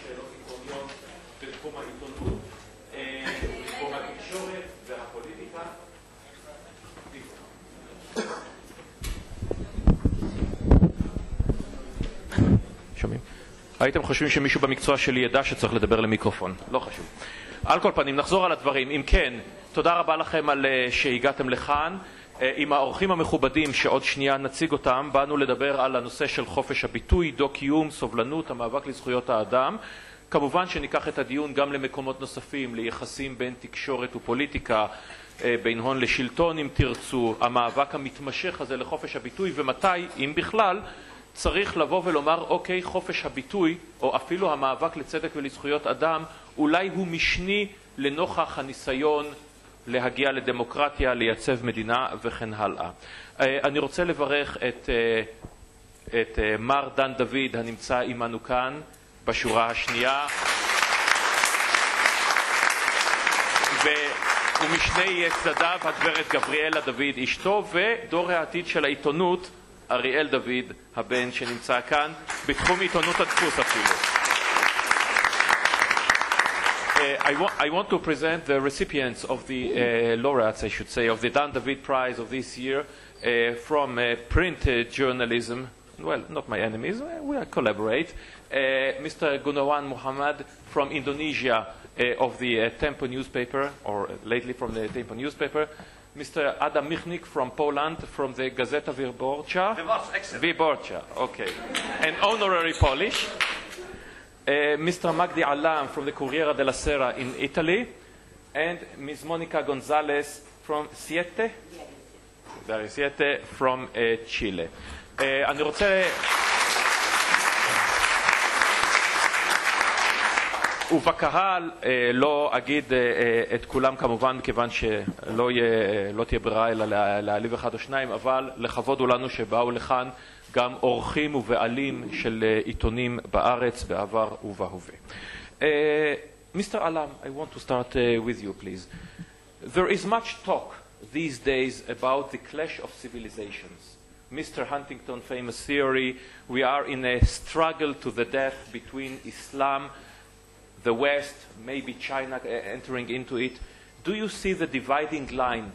שאלות עקרוניות בתחום העיתונות, בתחום התקשורת והפוליטיקה. שומעים? הייתם חושבים שמישהו במקצוע שלי ידע שצריך לדבר למיקרופון. לא חשוב. על כל פנים, נחזור על הדברים. אם כן, תודה רבה לכם על שהגעתם לכאן. עם האורחים המכובדים שעוד שנייה נציג אותם, באנו לדבר על הנושא של חופש הביטוי, דו-קיום, סובלנות, המאבק לזכויות האדם. כמובן שניקח את הדיון גם למקומות נוספים, ליחסים בין תקשורת ופוליטיקה, בין הון לשלטון אם תרצו, המאבק המתמשך הזה לחופש הביטוי, ומתי, אם בכלל, צריך לבוא ולומר, אוקיי, חופש הביטוי, או אפילו המאבק לצדק ולזכויות אדם, אולי הוא משני לנוכח הניסיון להגיע לדמוקרטיה, לייצב מדינה וכן הלאה. אני רוצה לברך את מר דן דוד הנמצא עמנו כאן בשורה השנייה, ומשני צדדיו הגברת גבריאלה דוד אשתו, ודור העתיד של העיתונות אריאל דוד הבן שנמצא כאן בתחום עיתונות הדפוס אפילו. I want to present the recipients of the laureates, I should say, of the Dan David Prize of this year from print journalism. Well, not my enemies, we collaborate. Mr. Gunawan Muhammad from Indonesia of the Tempo newspaper, or lately from the Tempo newspaper. Mr. Adam Michnik from Poland, from the Gazeta Wyborcza. Wyborcza, okay. An honorary Polish. Mr. Magdi Alam from the Corriere della Sera in Italy, and Ms. Monica Gonzalez from Siete from Chile. אני רוצה... ובקהל לא אגיד את כולם כמובן, מכיוון שלא תהיה ברירה אלא להעליב אחד או שניים, אבל לכבוד הוא לנו שבאו לכאן גם אורחים ובעלים של עיתונים בארץ, בעבר ובהווה. Mr. Alam, I want to start with you, please. There is much talk these days about the clash of civilizations. Mr. Huntington, famous theory, we are in a struggle to the death between Islam, the West, maybe China entering into it. Do you see the dividing line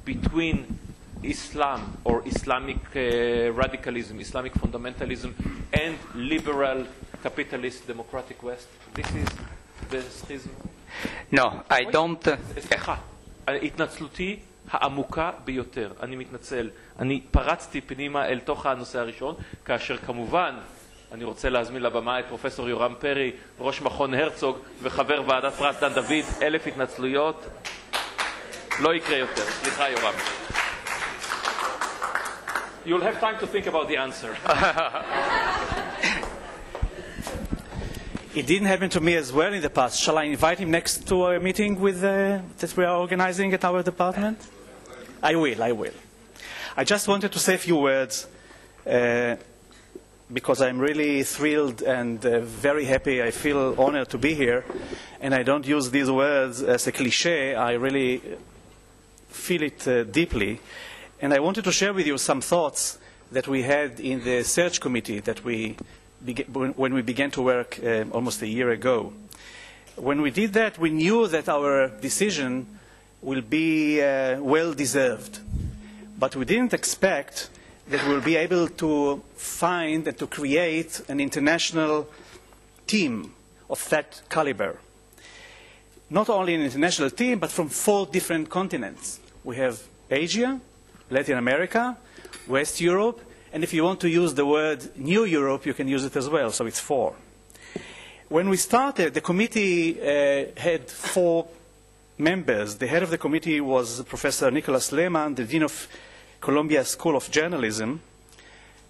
between Islam or Islamic radicalism, Islamic fundamentalism, and liberal capitalist democratic West? This is the schism? No, I don't. סליחה, התנצלותי העמוקה ביותר, אני מתנצל. אני פרצתי פנימה אל תוך הנושא הראשון, כאשר כמובן אני רוצה להזמין לבמה את פרופסור יורם פרי, ראש מכון הרצוג וחבר ועדת פרס דן דוד. 1000 התנצלויות, לא יקרה יותר. סליחה יורם. You'll have time to think about the answer. It didn't happen to me as well in the past. Shall I invite him next to a meeting with, that we are organizing at our department? I will. I just wanted to say a few words because I'm really thrilled and very happy. I feel honored to be here. And I don't use these words as a cliche. I really feel it deeply. And I wanted to share with you some thoughts that we had in the search committee that when we began to work almost a year ago. When we did that, we knew that our decision will be well-deserved. But we didn't expect that we'll be able to find and to create an international team of that caliber. Not only an international team, but from 4 different continents. We have Asia, Latin America, West Europe, and if you want to use the word New Europe, you can use it as well, so it's 4. When we started, the committee had 4 members. The head of the committee was Professor Nicholas Lehmann, the Dean of Columbia School of Journalism.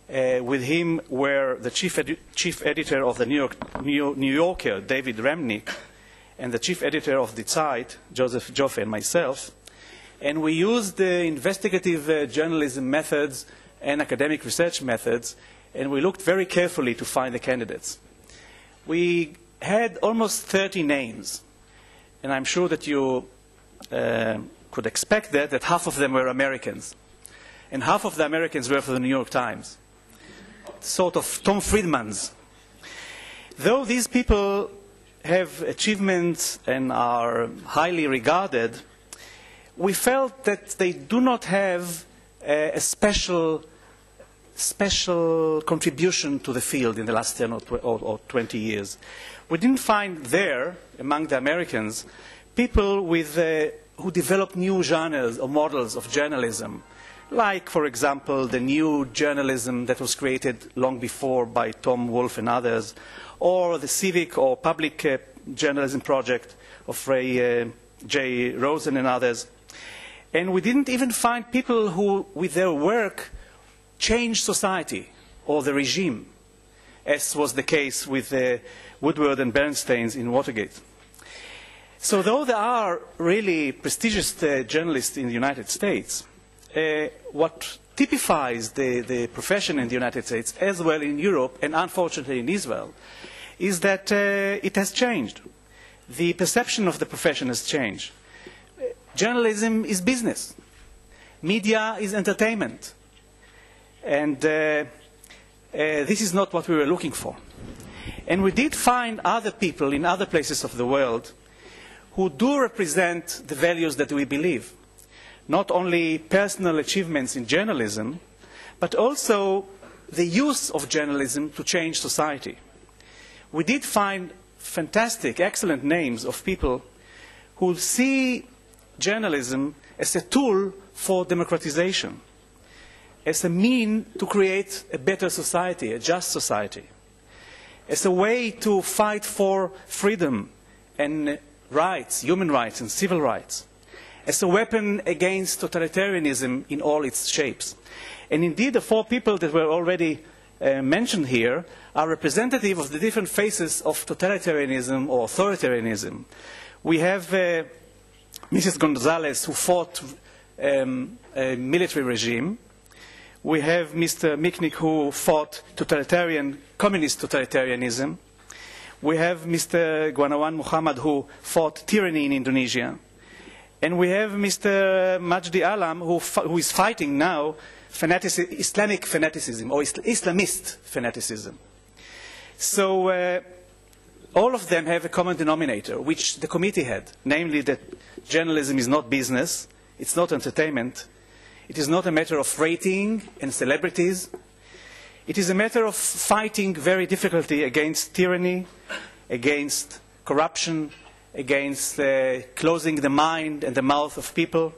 With him were the chief editor of the New Yorker, David Remnick, and the chief editor of Die Zeit, Joseph Joffe, and myself. And we used the investigative journalism methods and academic research methods, and we looked very carefully to find the candidates. We had almost 30 names, and I'm sure that you could expect that half of them were Americans, and half of the Americans were for the New York Times, sort of Tom Friedmans. though these people have achievements and are highly regarded, we felt that they do not have a special contribution to the field in the last 10 or 20 years. We didn't find there, among the Americans, people who developed new genres or models of journalism, like, for example, the new journalism that was created long before by Tom Wolfe and others, or the civic or public journalism project of Ray J. Rosen and others. And we didn't even find people who, with their work, changed society or the regime, as was the case with Woodward and Bernstein's in Watergate. So though there are really prestigious journalists in the United States, what typifies the profession in the United States, as well in Europe, and unfortunately in Israel, is that it has changed. The perception of the profession has changed. Journalism is business. Media is entertainment. And this is not what we were looking for. And we did find other people in other places of the world who do represent the values that we believe. Not only personal achievements in journalism, but also the use of journalism to change society. We did find fantastic, excellent names of people who see journalism as a tool for democratization, as a mean to create a better society, a just society, as a way to fight for freedom and rights, human rights and civil rights, as a weapon against totalitarianism in all its shapes. And indeed, the four people that were already mentioned here are representative of the different faces of totalitarianism or authoritarianism. We have Mrs. Gonzalez, who fought a military regime. We have Mr. Miknik, who fought communist totalitarianism. We have Mr. Guanawan Muhammad, who fought tyranny in Indonesia. And we have Mr. Majdi Alam, who is fighting now Islamic fanaticism, or Islamist fanaticism. So all of them have a common denominator, which the committee had, namely that journalism is not business, it's not entertainment, it is not a matter of rating and celebrities, it is a matter of fighting very difficultly against tyranny, against corruption, against closing the mind and the mouth of people.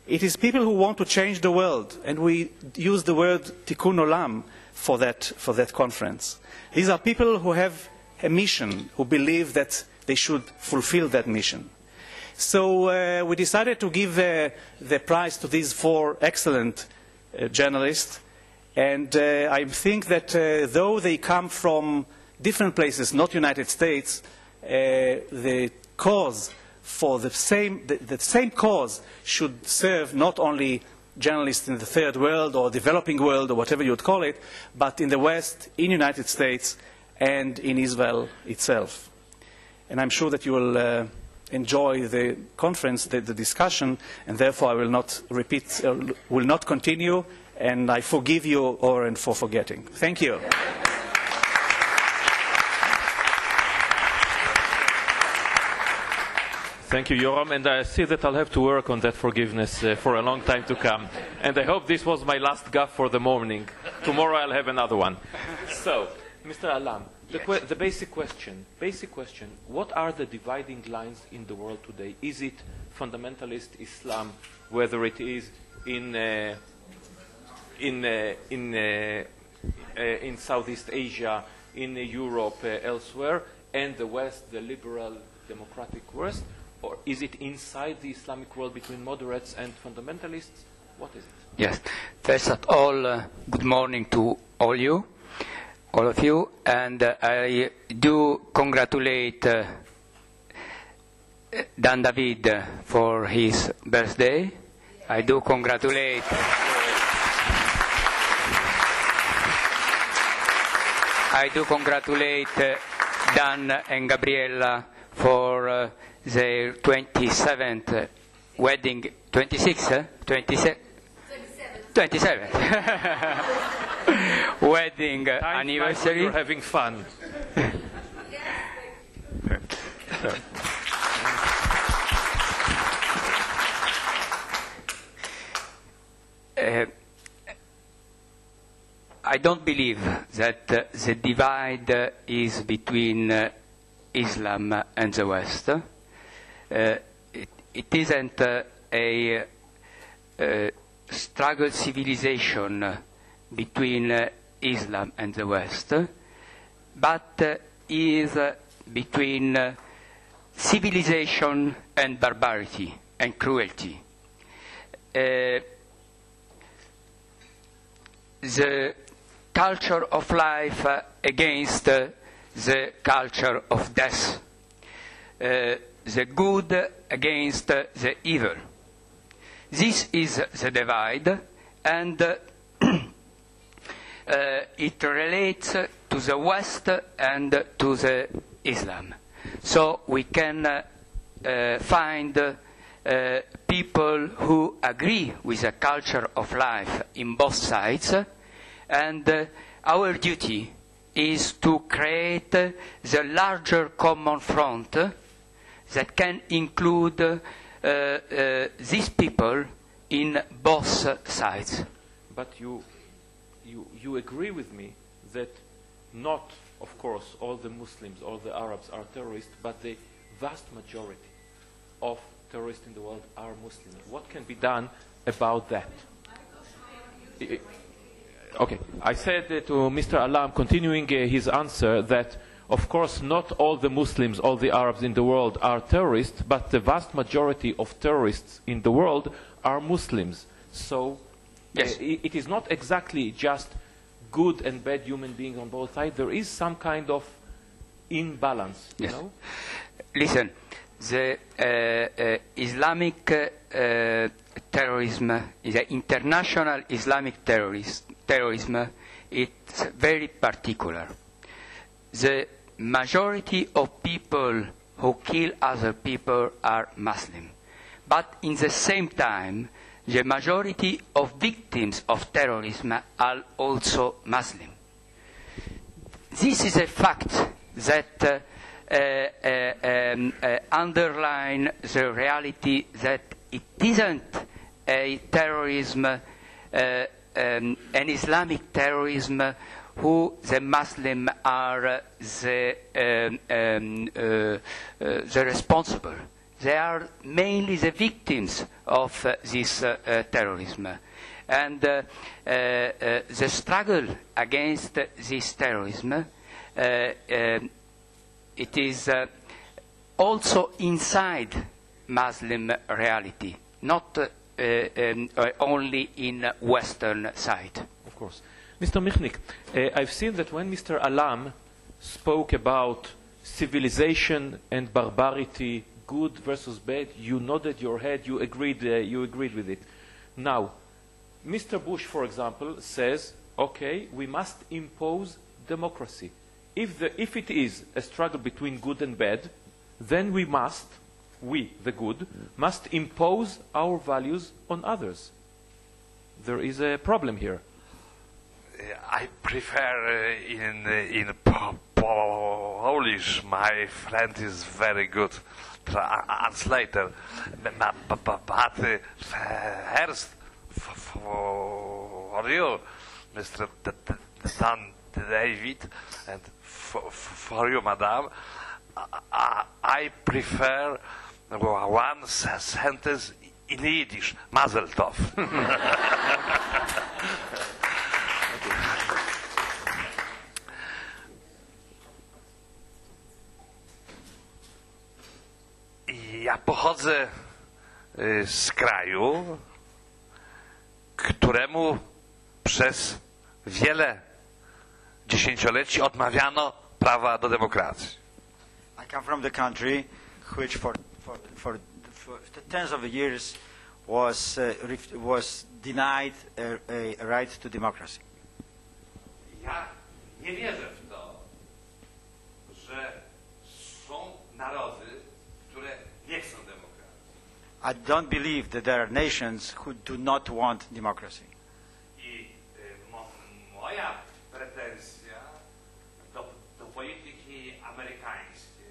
It is people who want to change the world, and we use the word tikkun olam for that conference. These are people who have a mission, who believe that they should fulfill that mission. So we decided to give the prize to these four excellent journalists, and I think that though they come from different places, not United States, the cause for the same cause should serve not only journalists in the third world or developing world or whatever you would call it, but in the West, in the United States, and in Israel itself. And I'm sure that you will enjoy the conference, the discussion, and therefore I will not repeat, will not continue, and I forgive you, Oren, for forgetting. Thank you. Thank you, Yoram, and I see that I'll have to work on that forgiveness for a long time to come. And I hope this was my last gaffe for the morning. Tomorrow I'll have another one. So, Mr. Alam, the basic question, what are the dividing lines in the world today? Is it fundamentalist Islam, whether it is in Southeast Asia, in Europe, elsewhere, and the West, the liberal democratic West? Or is it inside the Islamic world between moderates and fundamentalists? What is it? Yes. First of all, good morning to all of you, and I do congratulate Dan David for his birthday. I do congratulate Dan and Gabriella for their 27th wedding, 27th wedding anniversary. You're having fun. I don't believe that the divide is between Islam and the West. It isn't a struggle civilization between Islam and the West, but is between civilization and barbarity and cruelty. The culture of life against the culture of death, the good against the evil. This is the divide, and it relates to the West and to the Islam. So we can find people who agree with the culture of life in both sides, and our duty is to create the larger common front that can include these people in both sides. But you agree with me that not, of course, all the Muslims, all the Arabs are terrorists, but the vast majority of terrorists in the world are Muslims. What can be done about that? Okay, I said to Mr. Alam, continuing his answer, that of course not all the Muslims, all the Arabs in the world are terrorists, but the vast majority of terrorists in the world are Muslims. So yes. It is not exactly just good and bad human beings on both sides. There is some kind of imbalance. Yes. You know? Listen, the Islamic terrorism, the international Islamic terrorism, it's very particular. The majority of people who kill other people are Muslim. But in the same time, the majority of victims of terrorism are also Muslim. This is a fact that underline the reality that it isn't a terrorism, an Islamic terrorism, who the Muslims are the responsible. They are mainly the victims of this terrorism. And the struggle against this terrorism, it is also inside Muslim reality, not only in Western side. Of course. Mr. Michnik, I've seen that when Mr. Alam spoke about civilization and barbarity, good versus bad, you nodded your head, you agreed with it. Now, Mr. Bush, for example, says, okay, we must impose democracy. If it is a struggle between good and bad, then we, the good, must impose our values on others. There is a problem here. I prefer in Polish. My friend is very good translator. But first, for you, Mr. Dan David, and for you, Madam, I prefer one sentence in Yiddish, Mazel Tov. Ja pochodzę z kraju, któremu przez wiele dziesięcioleci odmawiano prawa do demokracji. I come from the country which for tens of years was denied a right to democracy. Ja nie wierzę w to, że są narody, które nie chcą demokracji. I don't believe that there are nations who do not want democracy. I moja pretensja do polityki amerykańskiej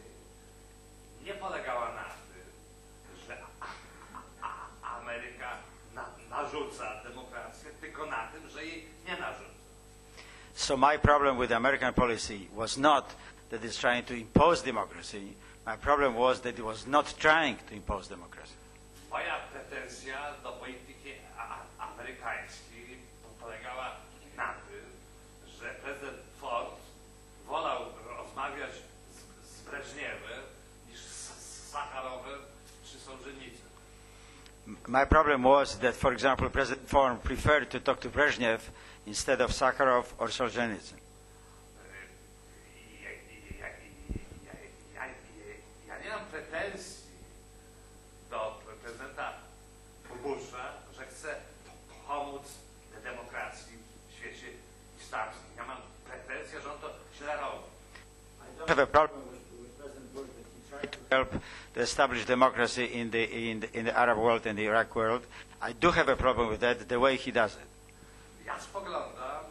nie polegała na tym, że Ameryka narzuca demokrację, tylko na tym, że jej nie narzuca. So my problem with American policy was not that it's trying to impose democracy. My problem was that it was not trying to impose democracy. Moja pretensja do polityki amerykańskiej polegała na tym, że prezydent Ford wolał rozmawiać z Breżniewem niż z Sacharowem czy Sołżenicyn. My problem was that, for example, President Ford preferred to talk to Brezhnev instead of Sakharov or Solzhenitsyn. Ja nie mam pretensji do prezydenta Busha, że chce pomóc demokracji w świecie islamskim. Ja mam pretensję, że on to źle robi. I don't have a problem with President Bush that he tried to help to establish democracy in the Arab world and the Iraq world. I do have a problem with that, the way he does it. Ja spoglądam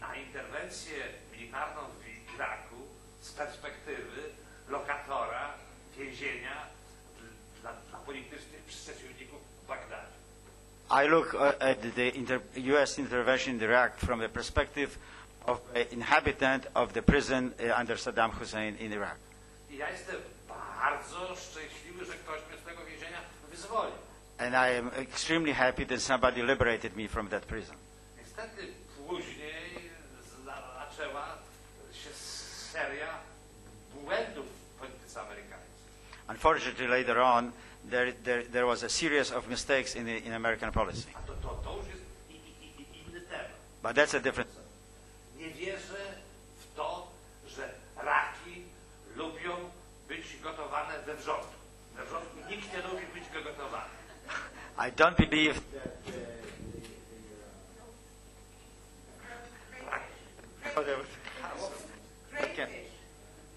na interwencję militarną w Iraku z perspektywy lokatora więzienia dla politycznych przeciwników w Bagdadzie. I look at the U.S. intervention in Iraq from the perspective of an inhabitant of the prison under Saddam Hussein in Iraq. I ja jestem bardzo szczęśliwy, że ktoś mnie z tego więzienia wyzwolił. And I am extremely happy that somebody liberated me from that prison. Niestety później zaczęła się seria błędów w polityce amerykańskiej. Unfortunately, later on, there was a series of mistakes in American policy. A to już jest inny temat. But that's a different. Nie wierzę w to, że raki lubią być gotowane we wrzątku. We wrzątku nikt nie lubi być gotowany. I don't believe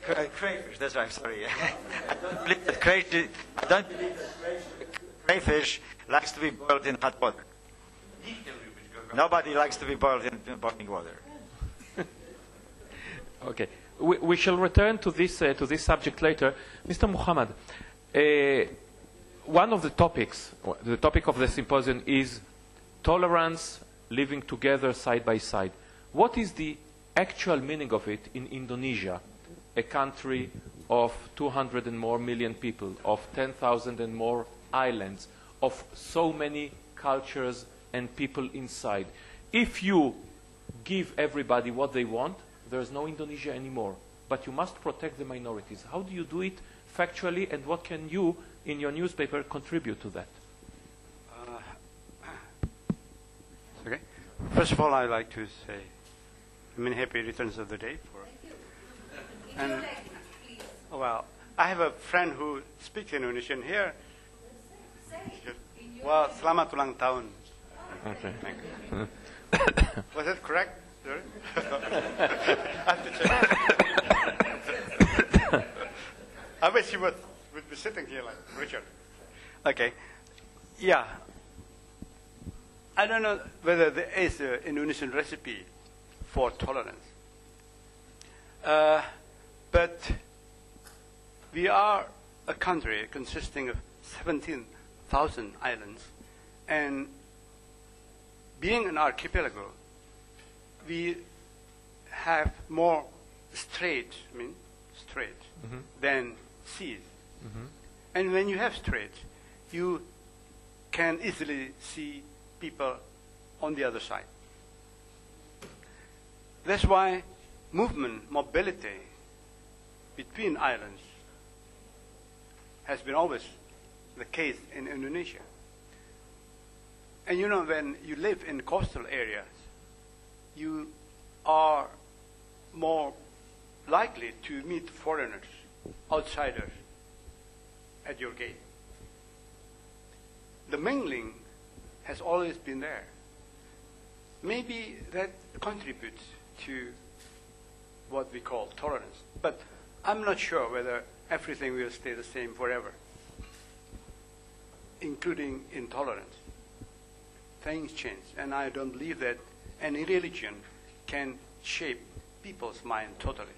that crayfish. That's right. Sorry. I don't believe that crayfish likes to be boiled in hot water. Nikt nie lubi być gotowany. Nobody likes to be boiled in boiling water. Okay, we shall return to this subject later. Mr. Muhammad, one of the topics, the topic of the symposium is tolerance, living together side by side. What is the actual meaning of it in Indonesia, a country of 200 and more million people, of 10,000 and more islands, of so many cultures and people inside? If you give everybody what they want, there's no Indonesia anymore. But you must protect the minorities. How do you do it factually, and what can you, in your newspaper, contribute to that? Okay. First of all, I'd like to say many happy returns of the day. And, well, I have a friend who speaks Indonesian here. Well, selamat ulang tahun. Okay. Thank you. Was that correct? Sorry? I have to check. I wish he would be sitting here like Richard. Okay. Yeah. I don't know whether there is an Indonesian recipe for tolerance. But we are a country consisting of 17,000 islands, and being an archipelago, we have more straits than seas. Mm-hmm. And when you have straits, you can easily see people on the other side. That's why mobility between islands has been always the case in Indonesia. And you know, when you live in coastal areas, you are more likely to meet foreigners, outsiders, at your gate. The mingling has always been there. Maybe that contributes to what we call tolerance. But I'm not sure whether everything will stay the same forever, including intolerance. Things change, and I don't believe that any religion can shape people's mind totally.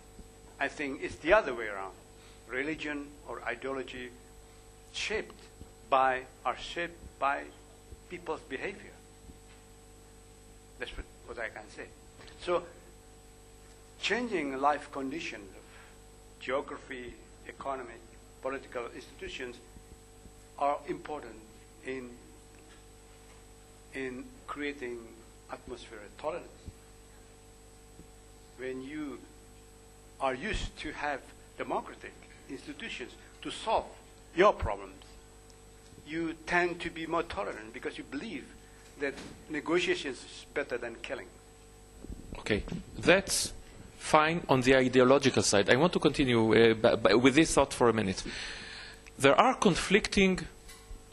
I think it's the other way around. religion or ideology are shaped by people's behavior. That's what I can say. So, changing life conditions of geography, economy, political institutions are important in creating atmosphere of tolerance. When you are used to have democratic institutions to solve your problems, you tend to be more tolerant because you believe that negotiations is better than killing. Okay, that's fine on the ideological side. I want to continue with this thought for a minute. There are conflicting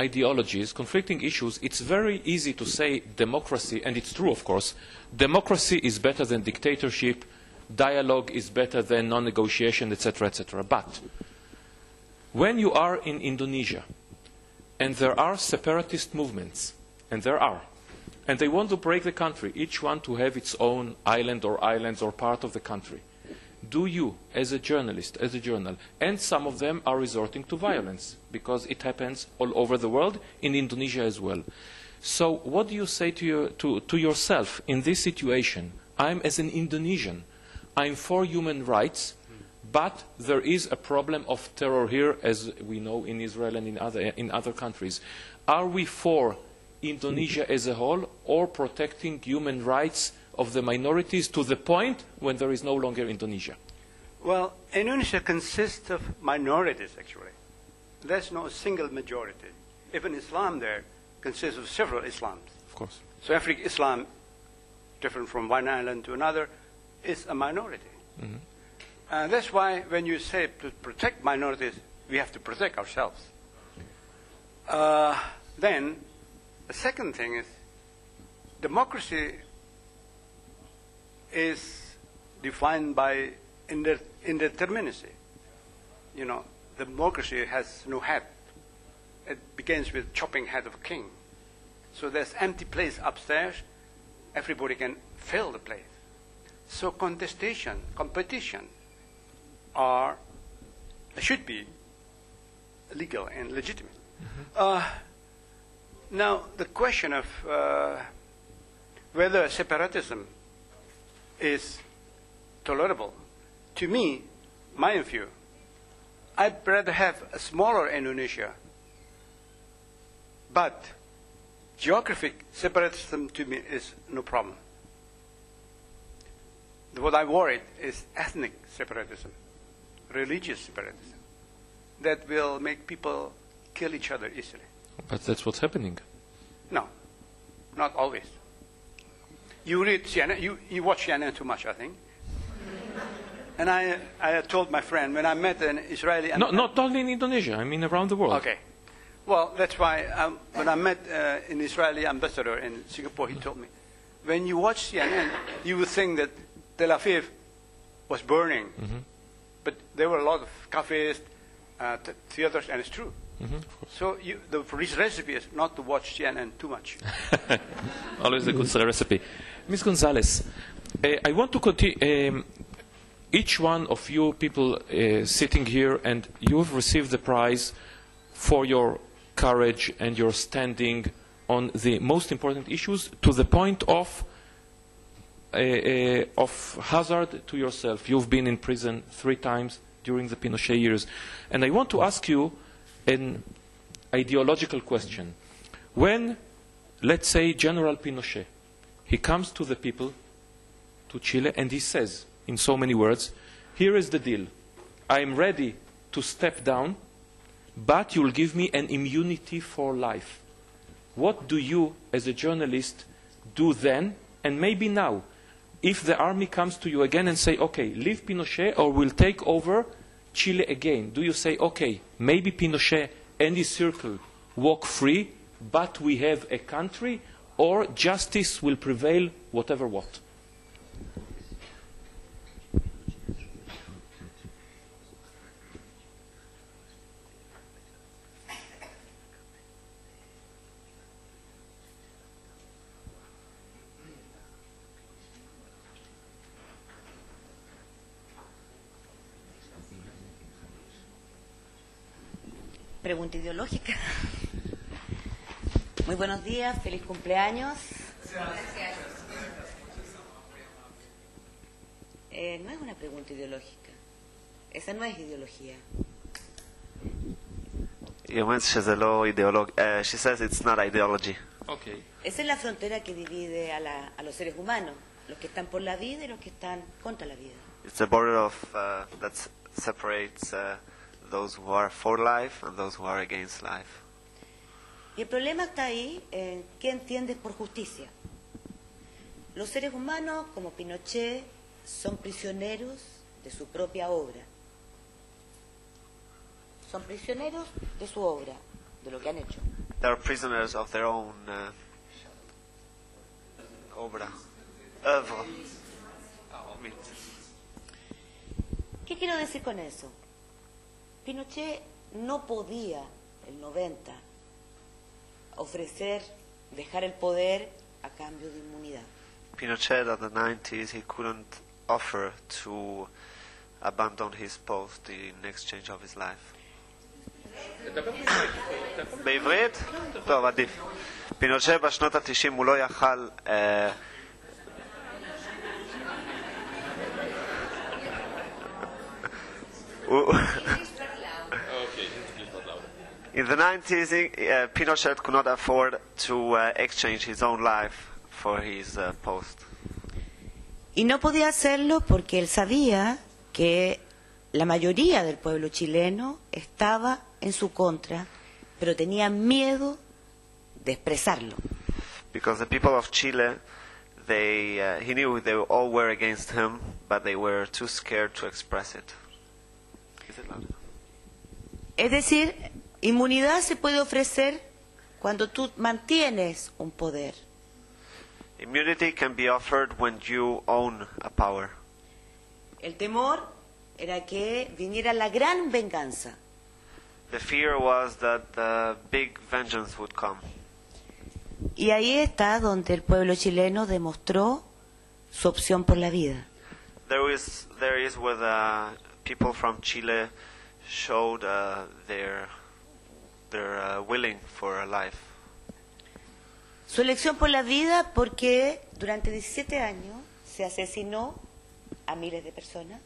ideologies, conflicting issues. It's very easy to say democracy, and it's true, of course, democracy is better than dictatorship, dialogue is better than non-negotiation, etc., etc. But when you are in Indonesia, and there are separatist movements, and there are, and they want to break the country, each one to have its own island or islands or part of the country, do you, as a journalist, as a journal, and some of them are resorting to violence, because it happens all over the world, in Indonesia as well. So what do you say to yourself in this situation? I'm, as an Indonesian, I'm for human rights, but there is a problem of terror here, as we know in Israel and in other countries. Are we for Indonesia as a whole, or protecting human rights of the minorities to the point when there is no longer Indonesia? Well, Indonesia consists of minorities, actually. There's no single majority. Even Islam there consists of several Islams. Of course. So every Islam, different from one island to another, is a minority. Mm-hmm. And that's why when you say to protect minorities, we have to protect ourselves. Then, the second thing is, democracy is defined by indeterminacy. You know, democracy has no head. It begins with chopping head of a king. So there's empty place upstairs. Everybody can fill the place. So contestation, competition should be legal and legitimate. Mm-hmm. Now, the question of whether separatism is tolerable, to me, my view, I'd rather have a smaller Indonesia, but geographic separatism to me is no problem. What I'm worried is ethnic separatism, religious separatism, that will make people kill each other easily. But that's what's happening. No, not always. You read CNN, you watch CNN too much, I think. And I told my friend, when I met an Israeli... Not only in Indonesia, I mean around the world. Okay. Well, that's why when I met an Israeli ambassador in Singapore, he told me, when you watch CNN, you would think that Tel Aviv was burning. Mm-hmm. But there were a lot of cafes, theaters, and it's true. Mm-hmm, so the recipe is not to watch CNN too much. Always a good recipe. Ms. Gonzalez, I want to continue. Each one of you people sitting here, and you have received the prize for your courage and your standing on the most important issues, to the point of hazard to yourself. You've been in prison 3 times during the Pinochet years. And I want to ask you an ideological question. When, let's say, General Pinochet, he comes to the people, to Chile, and he says, in so many words, here is the deal. I am ready to step down, but you'll give me an immunity for life. What do you, as a journalist, do then, and maybe now, if the army comes to you again and say, okay, leave Pinochet or we'll take over Chile again? Do you say, okay, maybe Pinochet and his circle walk free, but we have a country, or justice will prevail whatever what? Pregunta ideológica. Muy buenos días, feliz cumpleaños. No es una pregunta ideológica. Esa no es ideología. היא אומרת שזה לא אידיאולוג... she says it's not ideology. אוקיי. Esa es la frontera que divide a los seres humanos, los que están por la vida y los que están contra la vida. It's a border of that separates those who are for life and those who are against life. Y el problema está ahí en qué entiendes por justicia. Los seres humanos, como Pinochet, son prisioneros de su propia obra. Son prisioneros de su obra, de lo que han hecho. They are prisoners of their own obra. Œuvre. ¿Qué quiero decir con eso? Pinochet no podía, el 90, ofrecer, dejar el poder a cambio de inmunidad. Pinochet at the 90s, he couldn't offer to abandon his post in exchange of his life. בעברית? טוב, עדיף. פינוצ'ה בשנות ה-90 הוא לא יכל... In the 90s, Pinochet could not afford to exchange his own life for his post. Y no podía hacerlo porque él sabía que la mayoría del pueblo chileno estaba en su contra, pero tenía miedo de expresarlo. Because the people of Chile, he knew they all were against him, but they were too scared to express it. Is it loud? Es decir, inmunidad se puede ofrecer cuando tú mantienes un poder. Immunity can be offered when you own a power. El temor era que viniera la gran venganza. The fear was that the big vengeance would come. Y ahí está donde el pueblo chileno demostró su opción por la vida. There is where the people from Chile showed their willing for a life. Su elección por la vida porque durante 17 años se asesinó a miles de personas,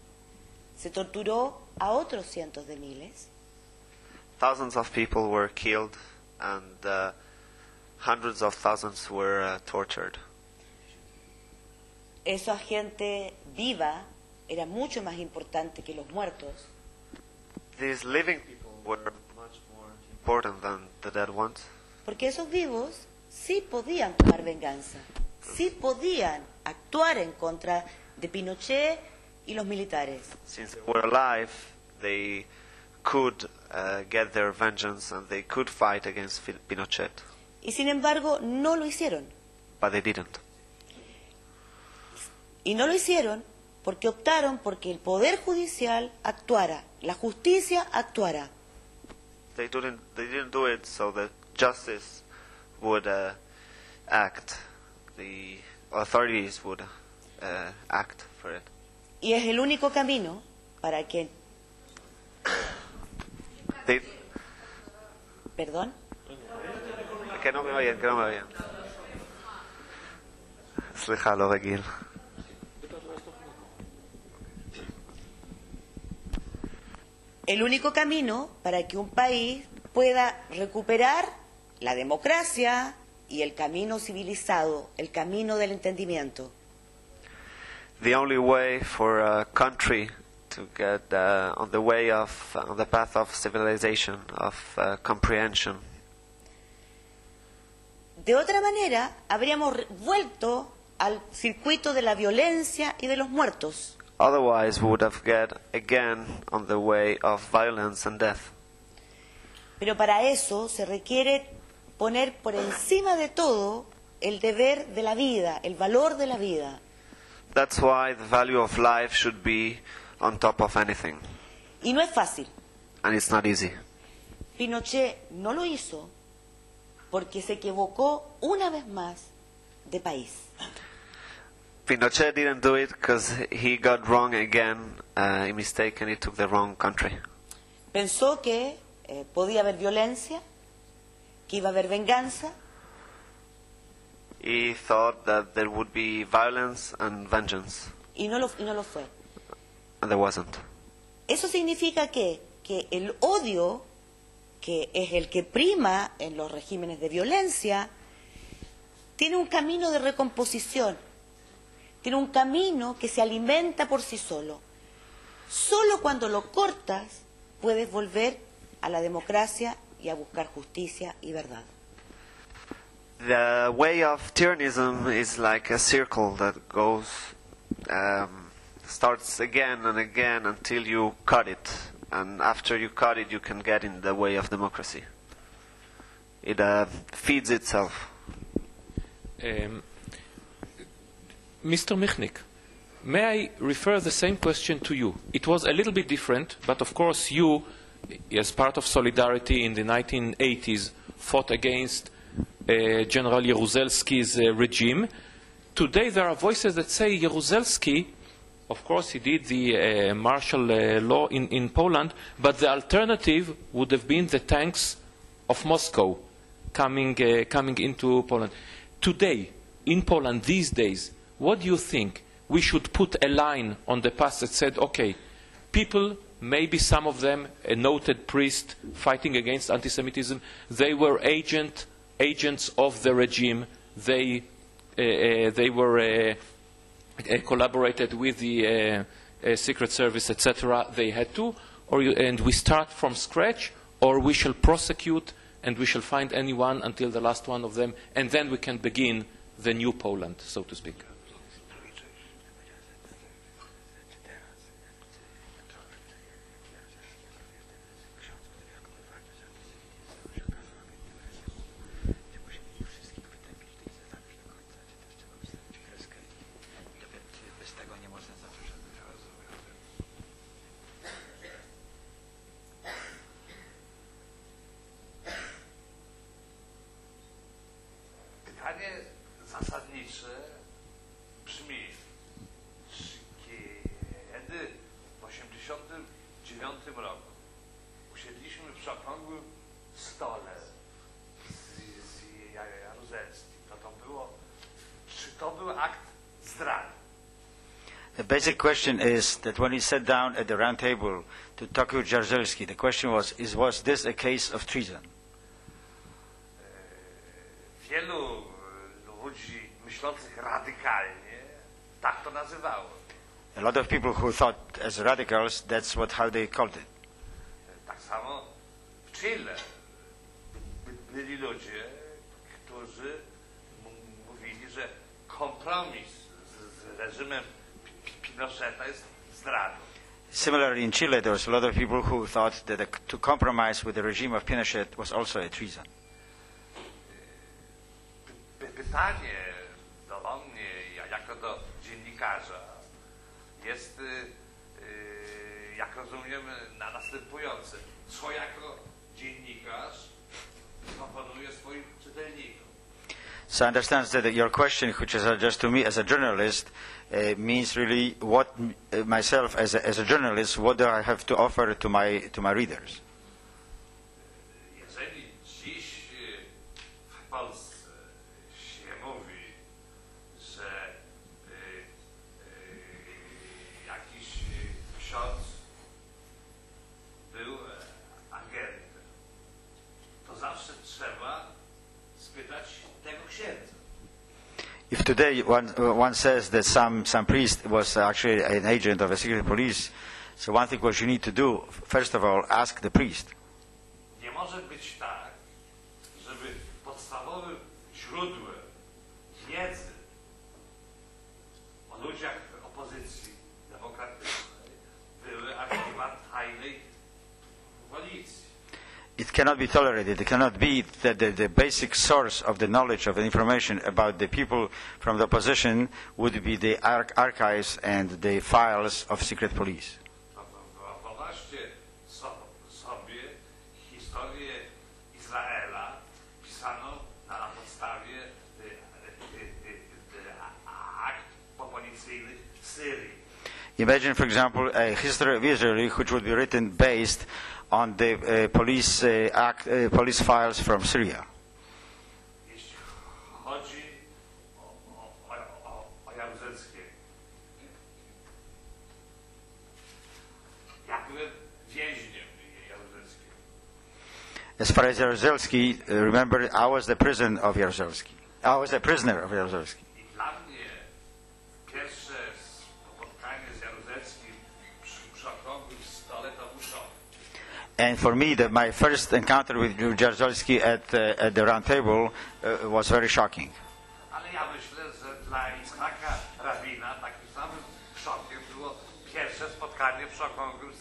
se torturó a otros cientos de miles. Thousands of people were killed and hundreds of thousands were tortured. Esa gente viva era mucho más importante que los muertos. These living people were much more important than the dead ones. Porque esos vivos sí podían tomar venganza, sí podían actuar en contra de Pinochet y los militares. Since they were alive, they could get their vengeance and they could fight against Pinochet. Y sin embargo no lo hicieron. But they didn't. Y no lo hicieron porque optaron porque el Poder Judicial actuara, la justicia actuara. They didn't do it so that justice would act. The authorities would act for it. Y es el único camino para que... ¿Perdón? que no me oyen. סליחה, לא רגיל. El único camino para que un país pueda recuperar la democracia y el camino civilizado, el camino del entendimiento. The only way for a country to get on the path of civilization, of comprehension. De otra manera, habríamos vuelto al circuito de la violencia y de los muertos. Otherwise, we would have get again on the way of violence and death. Pero para eso se requiere poner por encima de todo el deber de la vida, el valor de la vida. That's why the value of life should be on top of anything. Y no es fácil. And it's not easy. Pinochet no lo hizo porque se equivocó una vez más de país. Pinochet didn't do it because he got wrong again, a mistake, and he took the wrong country. Pensó que podía haber violencia, que iba a haber venganza. He thought that there would be violence and vengeance, Y no lo fue. and there wasn't. Eso significa que el odio, que es el que prima en los regímenes de violencia, tiene un camino de recomposición, tiene un camino que se alimenta por sí solo. Solo cuando lo cortas puedes volver a la democracia y a buscar justicia y verdad. The way of tyrannism is like a circle that goes, starts again and again until you cut it. And after you cut it, you can get in the way of democracy. It feeds itself. Mr. Michnik, may I refer the same question to you? It was a little bit different, but of course you, as part of Solidarity in the 1980s, fought against General Jaruzelski's regime. Today there are voices that say Jaruzelski, of course he did the martial law in Poland, but the alternative would have been the tanks of Moscow coming into Poland. Today, in Poland, these days, what do you think? We should put a line on the past that said, okay, people, maybe some of them, a noted priest fighting against anti-Semitism, they were agents of the regime. They were collaborated with the Secret Service, etc. They had to, and we start from scratch, or we shall prosecute and we shall find anyone until the last one of them, and then we can begin the new Poland, so to speak. Pytanie zasadnicze brzmi, kiedy w 1989 roku usiedliśmy przy okrągłym stole z Jaruzelskim, czy to był akt zdrady? The basic question is that when he sat down at the round table to talk with Jaruzelski, the question was this a case of treason? Wielu ludzi myślących radykalnie tak to nazywało. A lot of people who thought as radicals, that's how they called it. Tak samo w Chile byli ludzie, którzy mówili, że kompromis z reżimem Pinocheta jest zdradą. Similarly, in Chile, there was a lot of people who thought that to compromise with the regime of Pinochet was also a treason. Pytanie do mnie, jako do dziennikarza, jest, jak rozumiem, następujące. Co jako dziennikarz proponuje swoim czytelnikom? So I understand that your question, which is addressed to me as a journalist, means really what myself as a journalist, what do I have to offer to my readers? Jeżeli dziś w Polsce się mówi, że jakiś ksiądz był agentem, to zawsze trzeba spytać tego księdza. If today one says that some priest was actually an agent of a secret police, so one thing what you need to do, first of all, ask the priest. Nie może być tak, żeby podstawowym źródłem wiedzy o ludziach opozycji demokratycznej były archiwa tajnej policji. It cannot be tolerated. It cannot be that the basic source of the knowledge of the information about the people from the opposition would be the archives and the files of secret police. Wyobraźcie sobie historię Izraela pisaną na podstawie akt popolicyjnych Syrii. Imagine, for example, a history of Israel which would be written based on the police files from Syria. Jeśli chodzi o Jaruzelskiego, ja byłem więźniem Jaruzelskiego. As far as Jaruzelski, remember, I was the prisoner of Jaruzelski. I dla mnie pierwsze spotkanie z Jaruzelskim przy okrągłym stole to był szok. And for me, my first encounter with Jaruzelski at the round table was very shocking. Ale ja myślę, że dla Itzhaka Rabina takim samym szokiem było pierwsze spotkanie przy okrągłym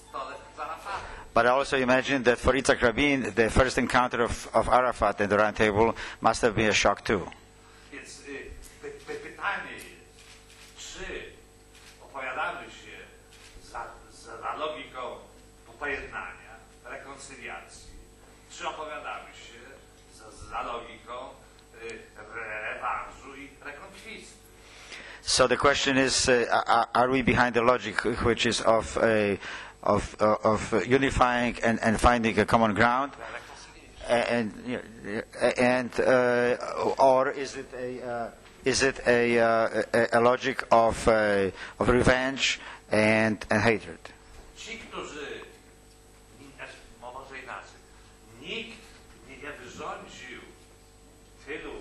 stole z Arafatem. But I also imagine that for Yitzhak Rabin, the first encounter of Arafat at the round table must have been a shock too. Więc pytanie jest, czy opowiadamy się za logiką pojednania, rekoncyliacji, czy opowiadamy się za logiką rewanżu i rekonkwizji. So the question is, are we behind the logic which is of unifying and finding a common ground, or is it a logic of revenge and hatred? Ci, którzy, może inaczej, nikt nie wyrządził tylu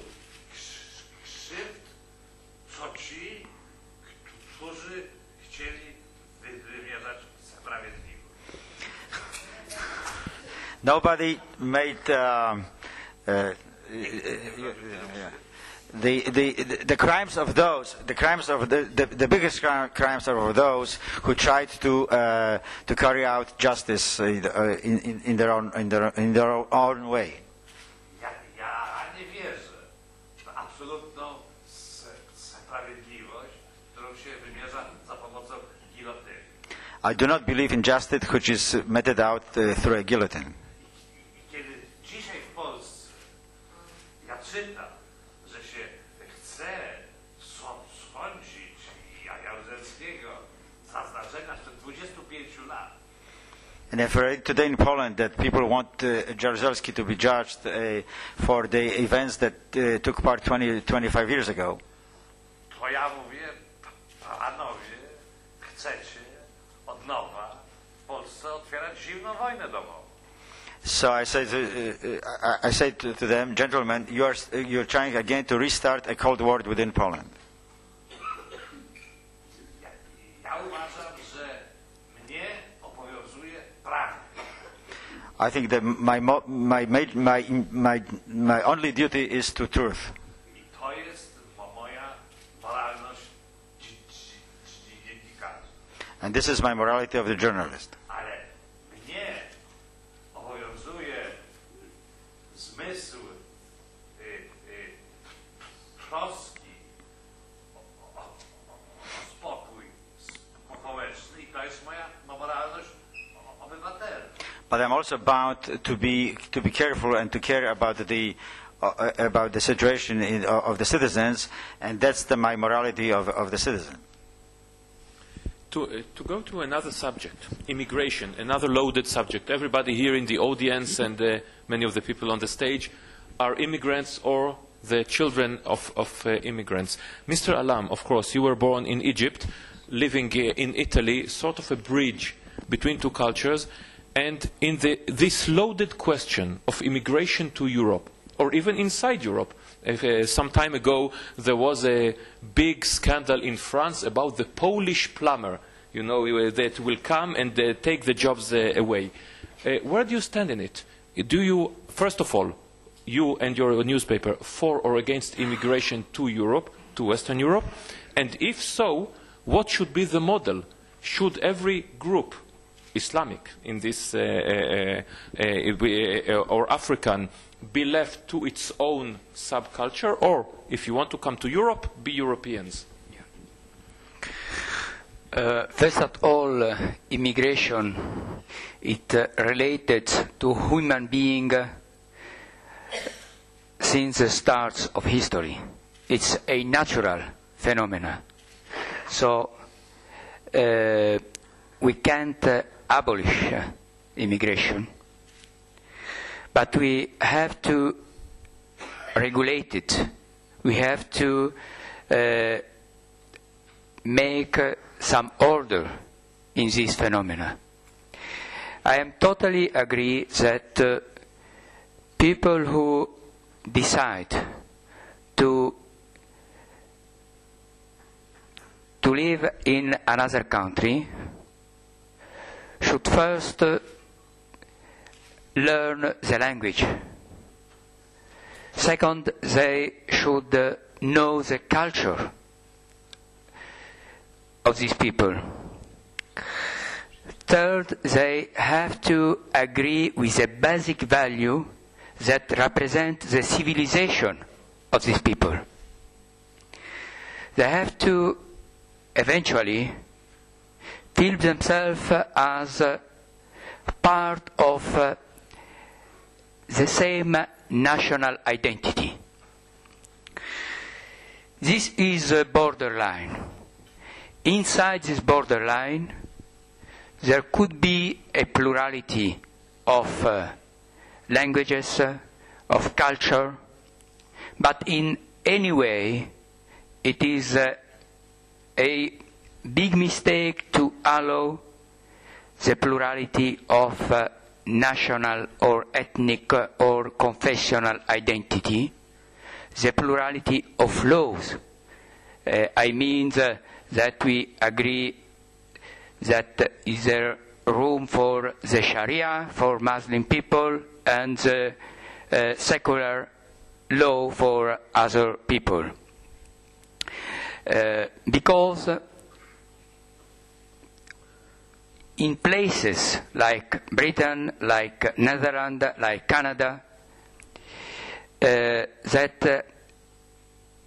krzywd, co ci, którzy chcieli wymierzać sprawiedliwość. Nobody made the crimes of those. The biggest crimes are of those who tried to carry out justice in their own way. Ja nie wierzę w absolutną sprawiedliwość, którą się wymierza za pomocą gilotyny. I do not believe in justice which is meted out through a guillotine. Kiedy dzisiaj w Polsce ja czytam, że się chce sądzić Jaruzelskiego za zdarzenia sprzed 25 lat, And if today in Poland that people want Jaruzelski to be judged for the events that took part 25 years ago, to ja mówię, panowie, chcecie od nowa w Polsce otwierać zimną wojnę domową. so I say to them, gentlemen, you're trying again to restart a cold war within Poland. Ja uważam, że mnie obowiązuje prawda. I think that my only duty is to truth. I to jest moja moralność dziennikarza. And this is my morality of the journalist. Ale mnie obowiązuje zmysł troski o spokój społeczny i to jest moja moralność obywatela. But I'm also bound to be careful and to care about the situation of the citizens, and that's my morality of the citizen. To go to another subject, immigration, another loaded subject. Everybody here in the audience and many of the people on the stage are immigrants or the children of immigrants. Mr. Alam, of course, you were born in Egypt, living in Italy, sort of a bridge between two cultures. And in this loaded question of immigration to Europe, or even inside Europe, some time ago there was a big scandal in France about the Polish plumber, you know, that will come and take the jobs away. Where do you stand in it? Do you, first of all, you and your newspaper, for or against immigration to Europe, to Western Europe? And if so, what should be the model? Should every group, Islamic in this or African, be left to its own subculture, or if you want to come to Europe, be Europeans? First of all, immigration, it related to human being since the start of history. It's a natural phenomenon. So we can't abolish immigration. But we have to regulate it. We have to make some order in this phenomena. I am totally agree that people who decide to live in another country should first learn the language. Second, they should know the culture of these people. Third, they have to agree with the basic value that represent the civilization of these people. They have to eventually feel themselves as part of the same national identity. This is a borderline. Inside this borderline, there could be a plurality of languages, of culture, but in any way, it is a big mistake to allow the plurality of national or ethnic or confessional identity, the plurality of laws. I mean that we agree that is there room for the Sharia for Muslim people and the secular law for other people. Because in places like Britain, like Netherlands, like Canada, that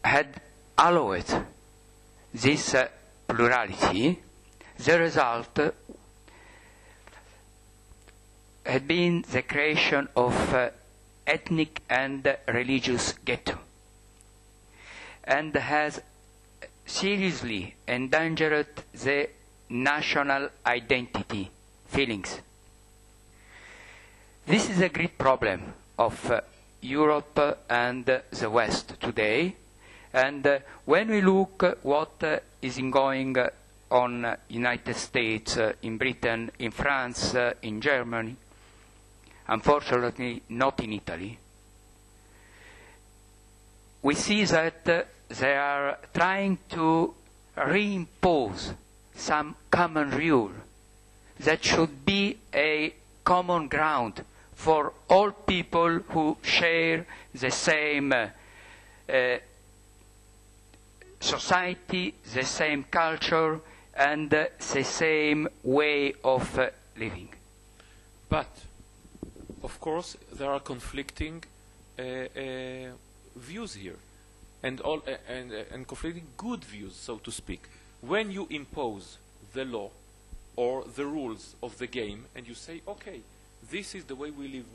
had allowed this plurality, the result had been the creation of ethnic and religious ghetto, and has seriously endangered the national identity feelings. This is a great problem of Europe and the West today, and when we look what is going on United States, in Britain, in France, in Germany, unfortunately not in Italy, we see that they are trying to reimpose some common rule that should be a common ground for all people who share the same society, the same culture, and the same way of living. But, of course, there are conflicting views here, and conflicting good views, so to speak. When you impose the law or the rules of the game, and you say, okay, this is the way we live,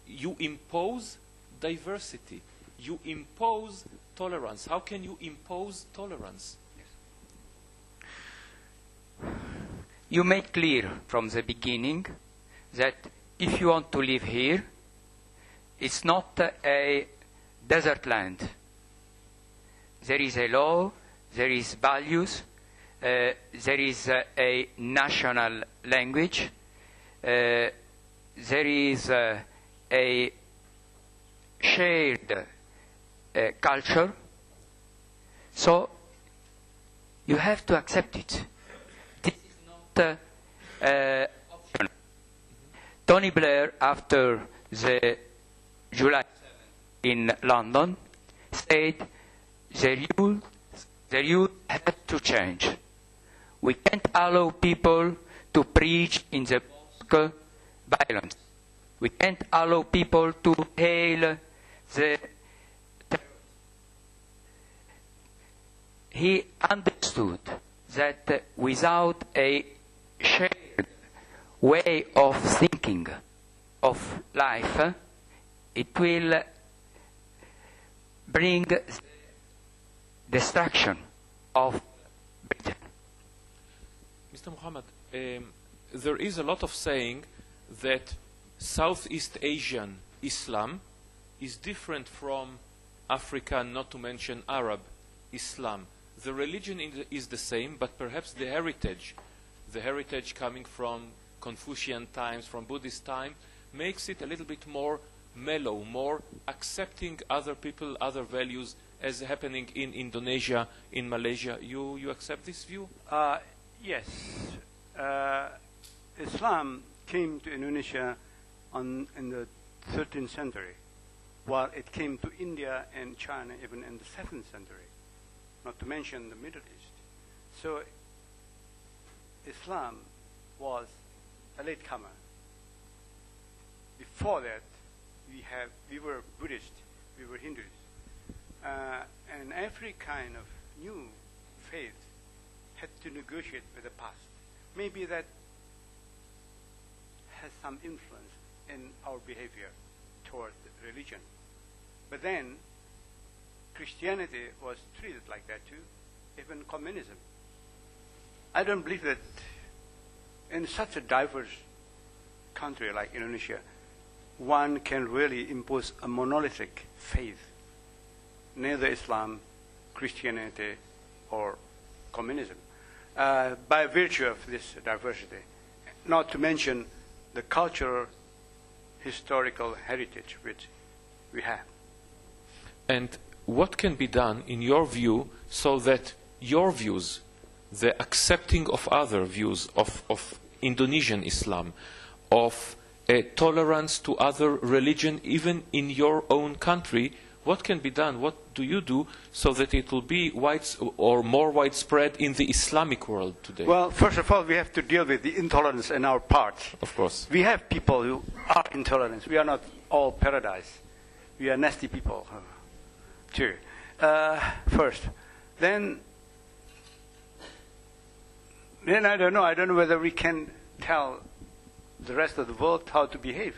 you impose diversity, you impose tolerance. How can you impose tolerance? You make clear from the beginning that if you want to live here, it's not a desert land. There is a law, there is values, there is a national language, there is a shared culture. So you have to accept it. This is not optional. Tony Blair, after the July 7 in London, said the rules have to change. We can't allow people to preach in the mosque violence. We can't allow people to hail the terror. He understood that without a shared way of thinking of life, it will bring destruction of Britain. Mr. Muhammad, there is a lot of saying that Southeast Asian Islam is different from African, not to mention Arab Islam. The religion is the same, but perhaps the heritage coming from Confucian times, from Buddhist time, makes it a little bit more mellow, more accepting other people, other values, as happening in Indonesia, in Malaysia. You accept this view? Yes. Islam came to Indonesia in the 13th century, while it came to India and China even in the 7th century, not to mention the Middle East. So Islam was a latecomer. Before that, we were Buddhist, we were Hindus. And every kind of new faith had to negotiate with the past. Maybe that has some influence in our behavior toward religion. But then, Christianity was treated like that too, even communism. I don't believe that in such a diverse country like Indonesia, one can really impose a monolithic faith, neither Islam, Christianity, or communism, by virtue of this diversity, not to mention the cultural, historical heritage which we have. And what can be done, in your view, so that your views, the accepting of other views of Indonesian Islam, of tolerance to other religion, even in your own country, what can be done? What do you do so that it will be more widespread in the Islamic world today? Well, first of all, we have to deal with the intolerance in our part. Of course. We have people who are intolerant. We are not all paradise. We are nasty people, too. First. Then I don't know. I don't know whether we can tell the rest of the world how to behave.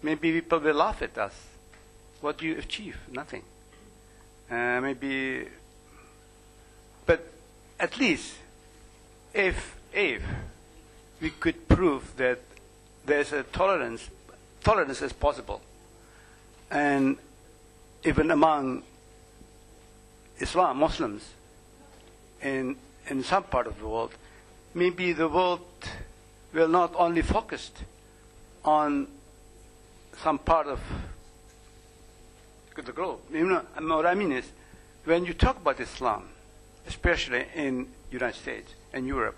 Maybe people will laugh at us. What do you achieve? Nothing. Maybe, but at least if we could prove that there's a tolerance is possible, and even among Muslims in some part of the world, maybe the world will not only focus on some part of the globe. You know, what I mean is, when you talk about Islam, especially in the United States and Europe,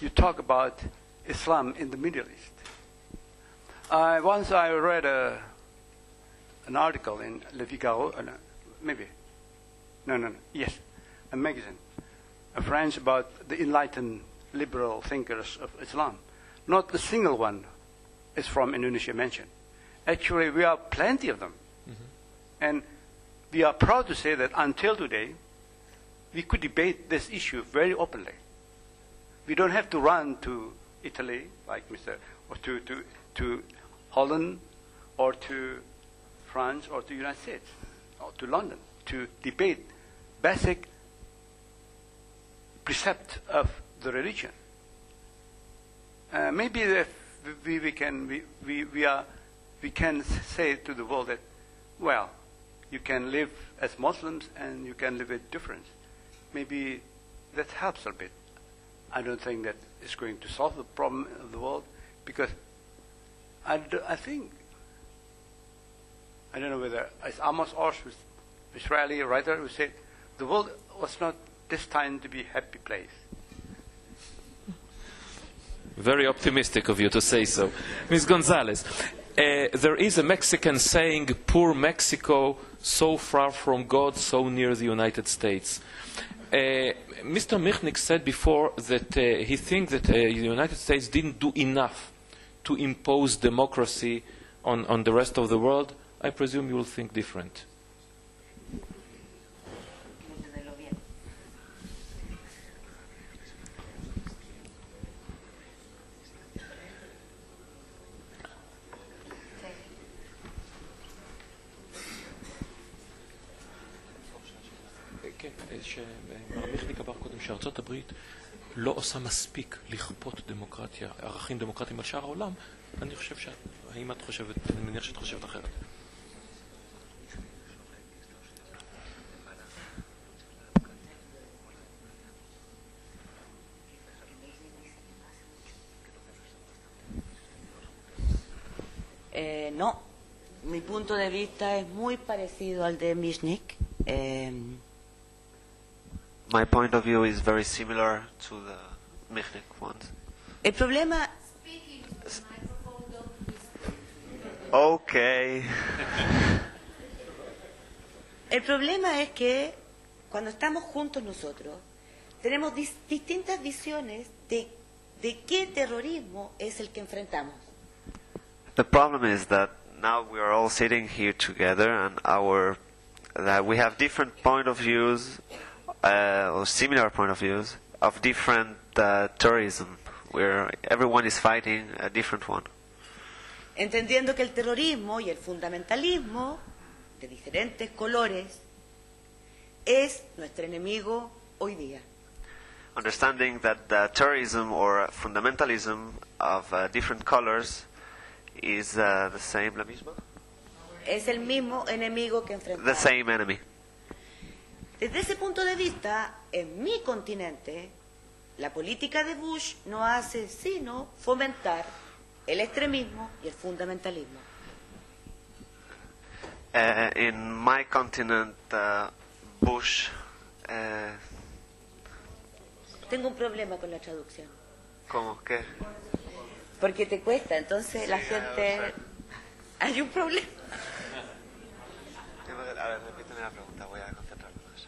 you talk about Islam in the Middle East. Once I read an article in Le Figaro, a magazine, a French, about the enlightened liberal thinkers of Islam. Not a single one is from Indonesia mentioned. Actually, we have plenty of them. Mm-hmm. And we are proud to say that until today, we could debate this issue very openly. We don't have to run to Italy, or to Holland, or to France, or to the United States, or to London, to debate basic precept of the religion. Maybe we can say to the world that, well, you can live as Muslims and you can live with difference. Maybe that helps a bit. I don't think that it's going to solve the problem of the world, because I don't know whether it's Amos Oz, Israeli writer, who said the world was not destined to be a happy place. Very optimistic of you to say so. Ms. Gonzalez, there is a Mexican saying, poor Mexico, so far from God, so near the United States. Mr. Michnik said before that he thinks that the United States didn't do enough to impose democracy on the rest of the world. I presume you will think different. כן, שמר מיכניק אמר קודם שארצות הברית לא עושה מספיק לכפות דמוקרטיה, ערכים דמוקרטיים על שאר העולם, אני חושב האם את חושבת, אני מניח שאת חושבת אחרת. No, mi punto de vista es muy parecido al de Mishnik. My point of view is very similar to the Michnik ones. El problema, Okay. el problema es que cuando estamos juntos nosotros tenemos distintas visiones de qué terrorismo es el que enfrentamos. The problem is that now we are all sitting here together, and that we have different point of views, or similar point of views of different terrorism, where everyone is fighting a different one. Entendiendo que el terrorismo y el fundamentalismo de diferentes colores es nuestro enemigo hoy día. Understanding that the terrorism or fundamentalism of different colors is the same, la misma? Es el mismo enemigo que The enfrentamos. same enemy. Desde ese punto de vista, en mi continente, la política de Bush no hace sino fomentar el extremismo y el fundamentalismo. In my continent, Bush... Tengo un problema con la traducción, ¿Cómo? ¿Qué? porque te cuesta, entonces la gente... Hay un problema. A ver, repíteme la pregunta, voy a concentrarme más.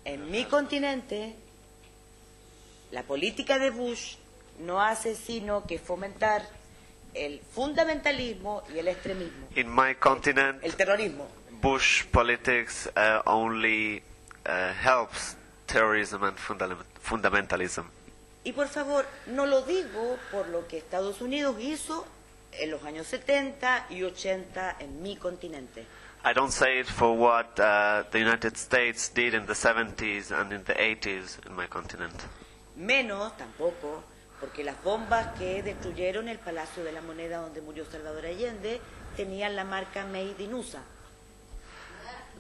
En mi continente, la política de Bush no hace sino que fomentar el fundamentalismo y el extremismo, In my continent, el terrorismo. Bush politics only helps terrorism and fundamentalism. Y por favor, no lo digo por lo que Estados Unidos hizo en los años 70 y 80 en mi continente. I don't say it for what the United States did in the 70s and in the 80s in my continent. Menos tampoco porque las bombas que destruyeron el Palacio de la Moneda donde murió Salvador Allende tenían la marca Made in USA.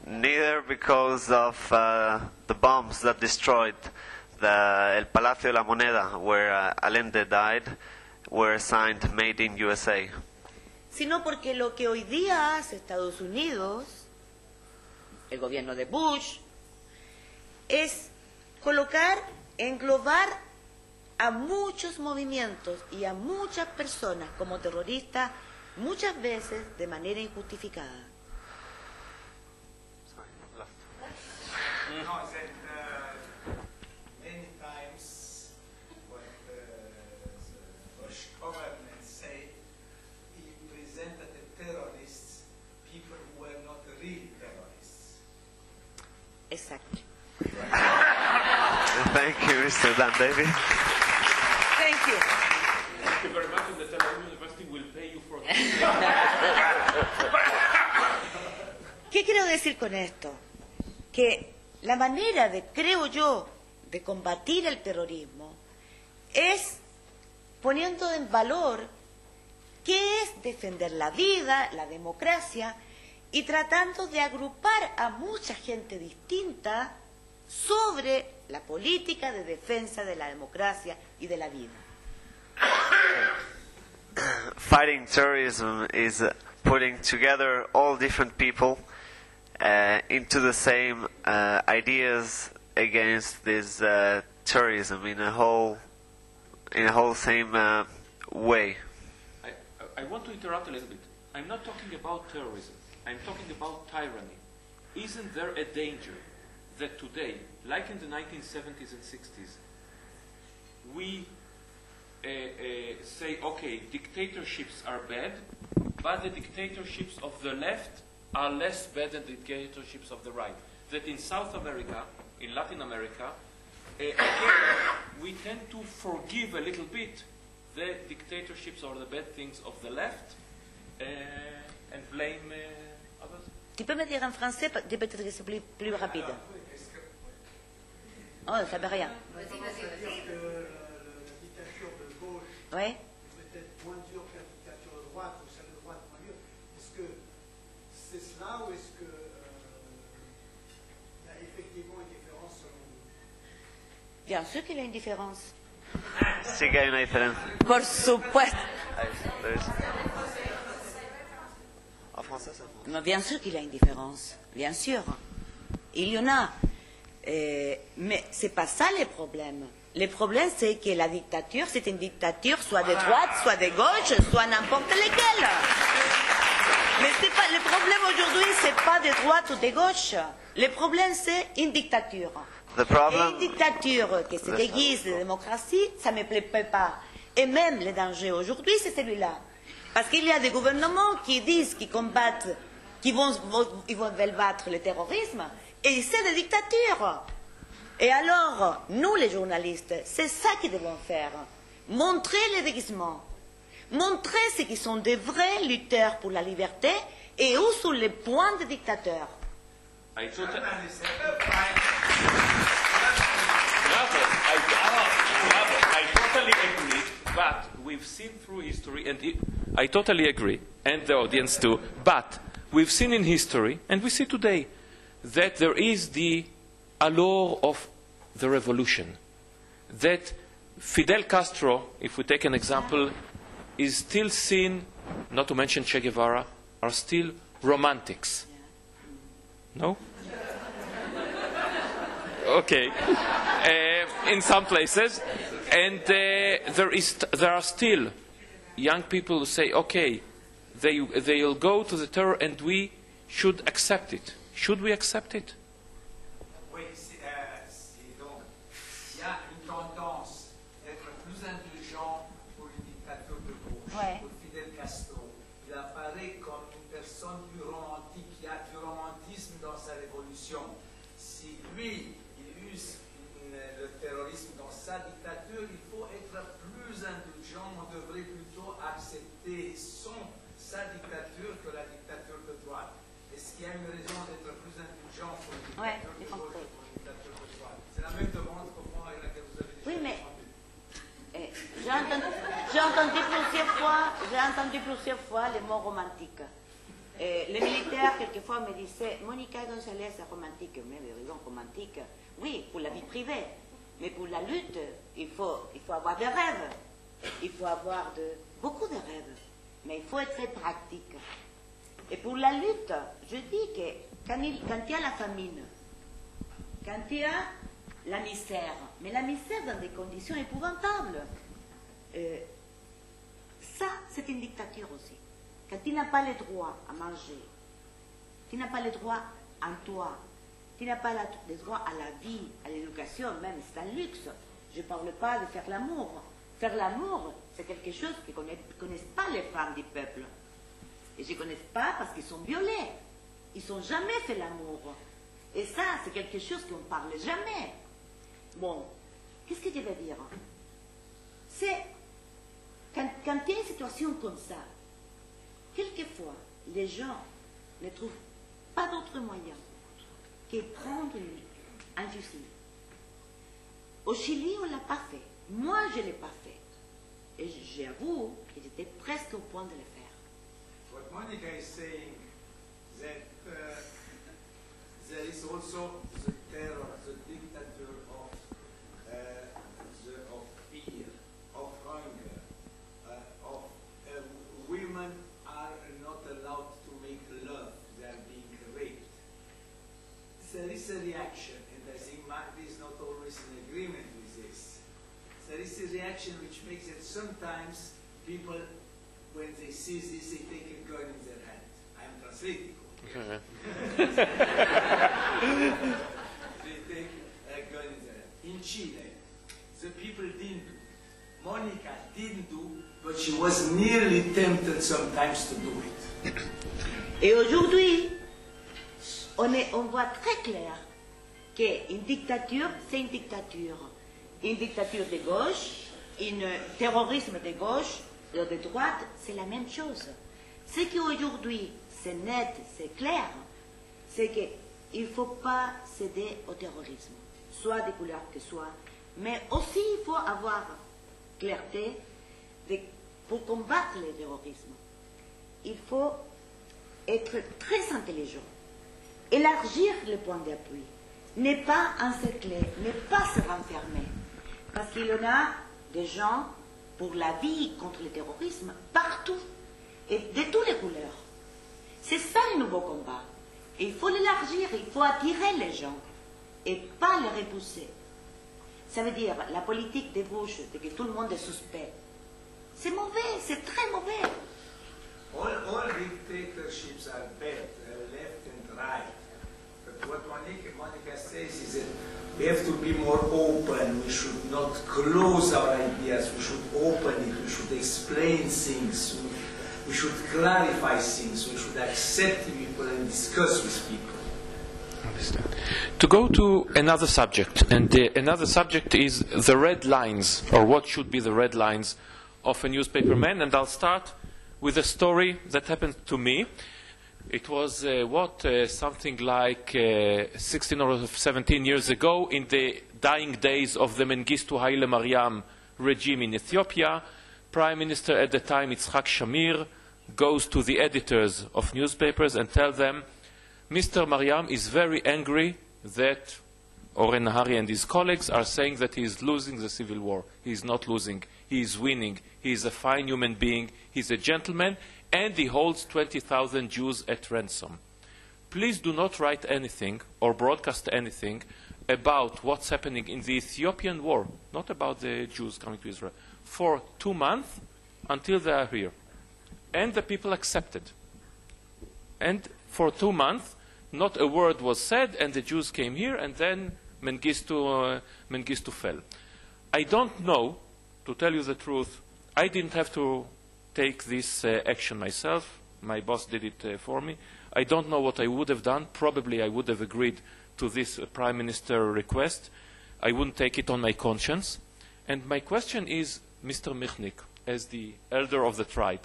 Neither because of the bombs that destroyed el Palacio de la Moneda where Allende died were signed Made in USA. Sino porque lo que hoy día hace Estados Unidos, el gobierno de Bush, es colocar, englobar a muchos movimientos y a muchas personas como terroristas, muchas veces de manera injustificada. No, I said many times what the Bush government say, he presented the terrorists, people who were not real terrorists. Exacto. Thank you, Mr. Dan David. Thank you. Thank you very much, and the Tel Aviv University will pay you for that. ¿Qué quiero decir con esto? Que la manera de, creo yo, de combatir el terrorismo es poniendo en valor qué es defender la vida, la democracia, y tratando de agrupar a mucha gente distinta sobre la política de defensa de la democracia y de la vida. Fighting terrorism is putting together all different people into the same ideas against this terrorism in a whole same way. I want to interrupt a little bit. I'm not talking about terrorism. I'm talking about tyranny. Isn't there a danger that today, like in the 1970s and 60s, we say, okay, dictatorships are bad, but the dictatorships of the left are less bad than the dictatorships of the right. That in South America, in Latin America, again, we tend to forgive a little bit the dictatorships or the bad things of the left and blame others. Tu peux me dire en français, peut-être que c'est plus rapide. Oh, ça ne fait rien. C'est-à-dire que la dictature de gauche Oui. est peut-être moins dure que la dictature de droite, ou celle de droite moins dure. Est-ce que c'est cela, ou est-ce que il y a effectivement une différence selon vous? Bien sûr qu'il y a une différence. Sí que hay una diferencia. Por supuesto. En français, c'est bon. Mais bien sûr qu'il y a une différence. Bien sûr. Il y en a. Mais ce n'est pas ça le problème. Le problème, c'est que la dictature, c'est une dictature soit de droite, soit de gauche, soit n'importe laquelle. Mais c'est pas, le problème aujourd'hui, ce n'est pas de droite ou de gauche. Le problème, c'est une dictature. The problem- Et une dictature qui se déguise de démocratie, ça ne me plaît pas. Et même le danger aujourd'hui, c'est celui-là. Parce qu'il y a des gouvernements qui disent qu'ils combattent, qu'ils veulent battre le terrorisme, et c'est des dictatures. Et alors, nous les journalistes, c'est ça que nous devons faire. Montrer les déguisements. Montrer ce qui sont des vrais lutteurs pour la liberté et où sont les points des dictateurs. I totally, I totally agree, but we've seen through history, and I totally agree, and the audience too, but we've seen in history, and we see today, that there is the allure of the revolution. That Fidel Castro, if we take an example, is still seen, not to mention Che Guevara, are still romantics. No? Okay. In some places. And there are still young people who say, okay, they'll go to the terror and we should accept it. Should we accept it? Oui, donc, il y a une tendance d'être plus indulgent pour une dictature de gauche, Ouais. pour Fidel Castro. Il apparaît comme une personne plus romantique, qui a du romantisme dans sa révolution. Si lui, il use le terrorisme dans sa dictature, il faut être plus indulgent. On devrait plutôt accepter sa dictature que la dictature de droite. Est-ce qu'il y a une raison d'être plus indulgent pour une Ouais, dictature j'ai de gauche compris. que pour une dictature de droite? C'est la même demande qu'au fond avec laquelle vous avez déjà Oui, mais répondu. j'ai entendu plusieurs fois le mot romantique. Les militaires, quelquefois, me disaient Monica González est romantique. Mais raison romantique, oui, pour la vie privée. Mais pour la lutte, il faut avoir des rêves. Il faut avoir beaucoup de rêves. Mais il faut être pratique. Et pour la lutte, je dis que quand il y a la famine, quand il y a la misère, mais la misère dans des conditions épouvantables, ça, c'est une dictature aussi. Quand tu n'as pas le droit à manger, tu n'as pas le droit à toi, tu n'as pas le droit à la vie, à l'éducation, même c'est un luxe. Je ne parle pas de faire l'amour. Faire l'amour, c'est quelque chose que ne connaissent pas les femmes du peuple. Et je ne connais pas parce qu'ils sont violés. Ils n'ont jamais fait l'amour. Et ça, c'est quelque chose qu'on ne parle jamais. Bon, qu'est-ce que je veux dire? C'est quand il y a une situation comme ça, quelquefois, les gens ne trouvent pas d'autre moyen que prendre un fusil. Au Chili, on ne l'a pas fait. Moi, je ne l'ai pas fait. Et j'avoue que j'étais presque au point de le faire. What Monica is saying that there is also the terror, the dictature of fear, of hunger, of women are not allowed to make love; they are being raped. There is a reaction, and I think Magdi is not always in agreement with this. There is a reaction which makes it sometimes people, when they see this, they take a gun in their hand. I am translating. They take a gun in their hand. In Chile, the people didn't do. Monica didn't do, but she was nearly tempted sometimes to do it. Et aujourd'hui, on voit très clair qu'une dictature, c'est une dictature. Une dictature de gauche, un terrorisme de gauche, de droite, c'est la même chose. Ce qu'aujourd'hui, c'est net, c'est clair, c'est qu'il ne faut pas céder au terrorisme. soit des couleurs que soit. Mais aussi, il faut avoir clarté pour combattre le terrorisme. Il faut être très intelligent, élargir les points d'appui, ne pas encercler, ne pas se renfermer. Parce qu'il y en a des gens pour la vie contre le terrorisme partout, et de toutes les couleurs. C'est ça le nouveau combat. Et il faut l'élargir, il faut attirer les gens, et pas les repousser. Ça veut dire, la politique de Bush, de que tout le monde est suspect, c'est mauvais, c'est très mauvais. All dictatorships are bad, left and right. But what Monica says is that we have to be more open. We should not close our ideas. We should open it. We should explain things. We should clarify things. We should accept people and discuss with people. Understand. To go to another subject, and another subject is the red lines, or what should be the red lines of a newspaperman, and I'll start with a story that happened to me. It was something like 16 or 17 years ago, in the dying days of the Mengistu Haile Mariam regime in Ethiopia. Prime Minister at the time, Yitzhak Shamir, goes to the editors of newspapers and tells them, Mr. Mariam is very angry that Oren Nahari and his colleagues are saying that he is losing the civil war. He is not losing. He is winning. He is a fine human being. He is a gentleman. And he holds 20,000 Jews at ransom. Please do not write anything or broadcast anything about what's happening in the Ethiopian war, not about the Jews coming to Israel, for 2 months until they are here. And the people accepted. And for 2 months, not a word was said, and the Jews came here, and then Mengistu fell. I don't know, to tell you the truth, I didn't have to take this action myself. My boss did it for me. I don't know what I would have done. Probably I would have agreed to this Prime Minister request. I wouldn't take it on my conscience. And my question is, Mr. Michnik, as the elder of the tribe,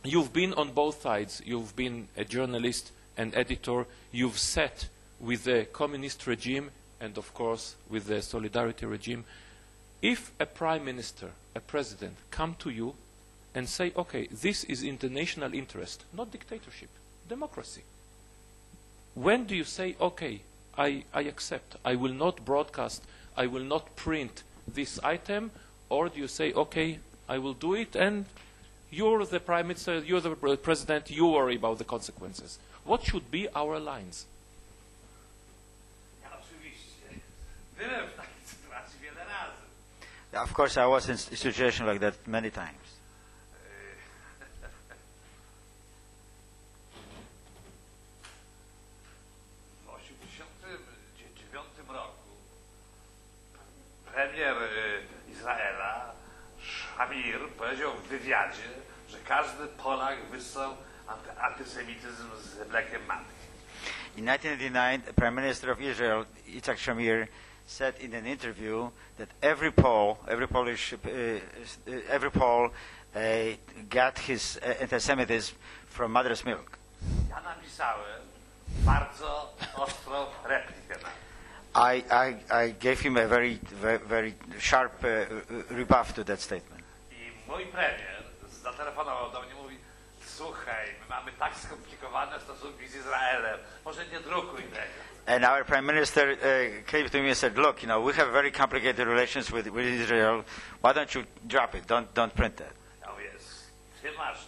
you've been on both sides. You've been a journalist, an editor. You've sat with the communist regime and, of course, with the Solidarity regime. If a prime minister, a president, come to you and say, okay, this is in the national interest, not dictatorship, democracy, when do you say, okay, I accept, I will not broadcast, I will not print this item, or do you say, okay, I will do it, and you're the prime minister, you're the president, you worry about the consequences? What should be our lines? Of course, I was in a situation like that many times. Premier Izraela, Shamir, powiedział w wywiadzie, że każdy Polak wysłał antysemityzm z mlekiem matki. In 1989, the Prime Minister of Israel, Yitzhak Shamir, said in an interview that every Pole got his anti-Semitism from mother's milk. Ja napisałem bardzo ostrą replikę na to. I gave him a very sharp rebuff to that statement. I mój premier zatelefonował do mnie i mówi, słuchaj, my mamy tak skomplikowane stosunki z Izraelem, może nie drukuj tego. And our Prime Minister came to me and said, look, we have very complicated relations with Israel. Why don't you drop it? Don't print that. Ja mówię, ty masz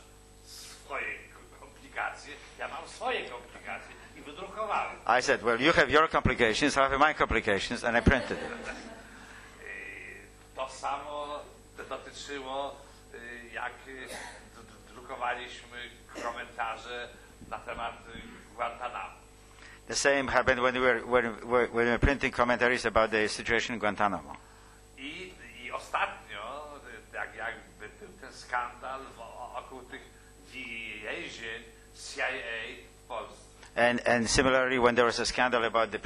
swoje komplikacje, ja mam swoje komplikacje i wydrukowałem. I said, well, you have your complications, I have my complications, and I printed it. To samo dotyczyło, jak drukowaliśmy komentarze na temat Guantanamo. The same happened when we were printing commentaries about the situation in Guantanamo. I ostatnio, jak był ten skandal wokół tych więzień CIA w Polsce. And similarly, when there was a scandal about the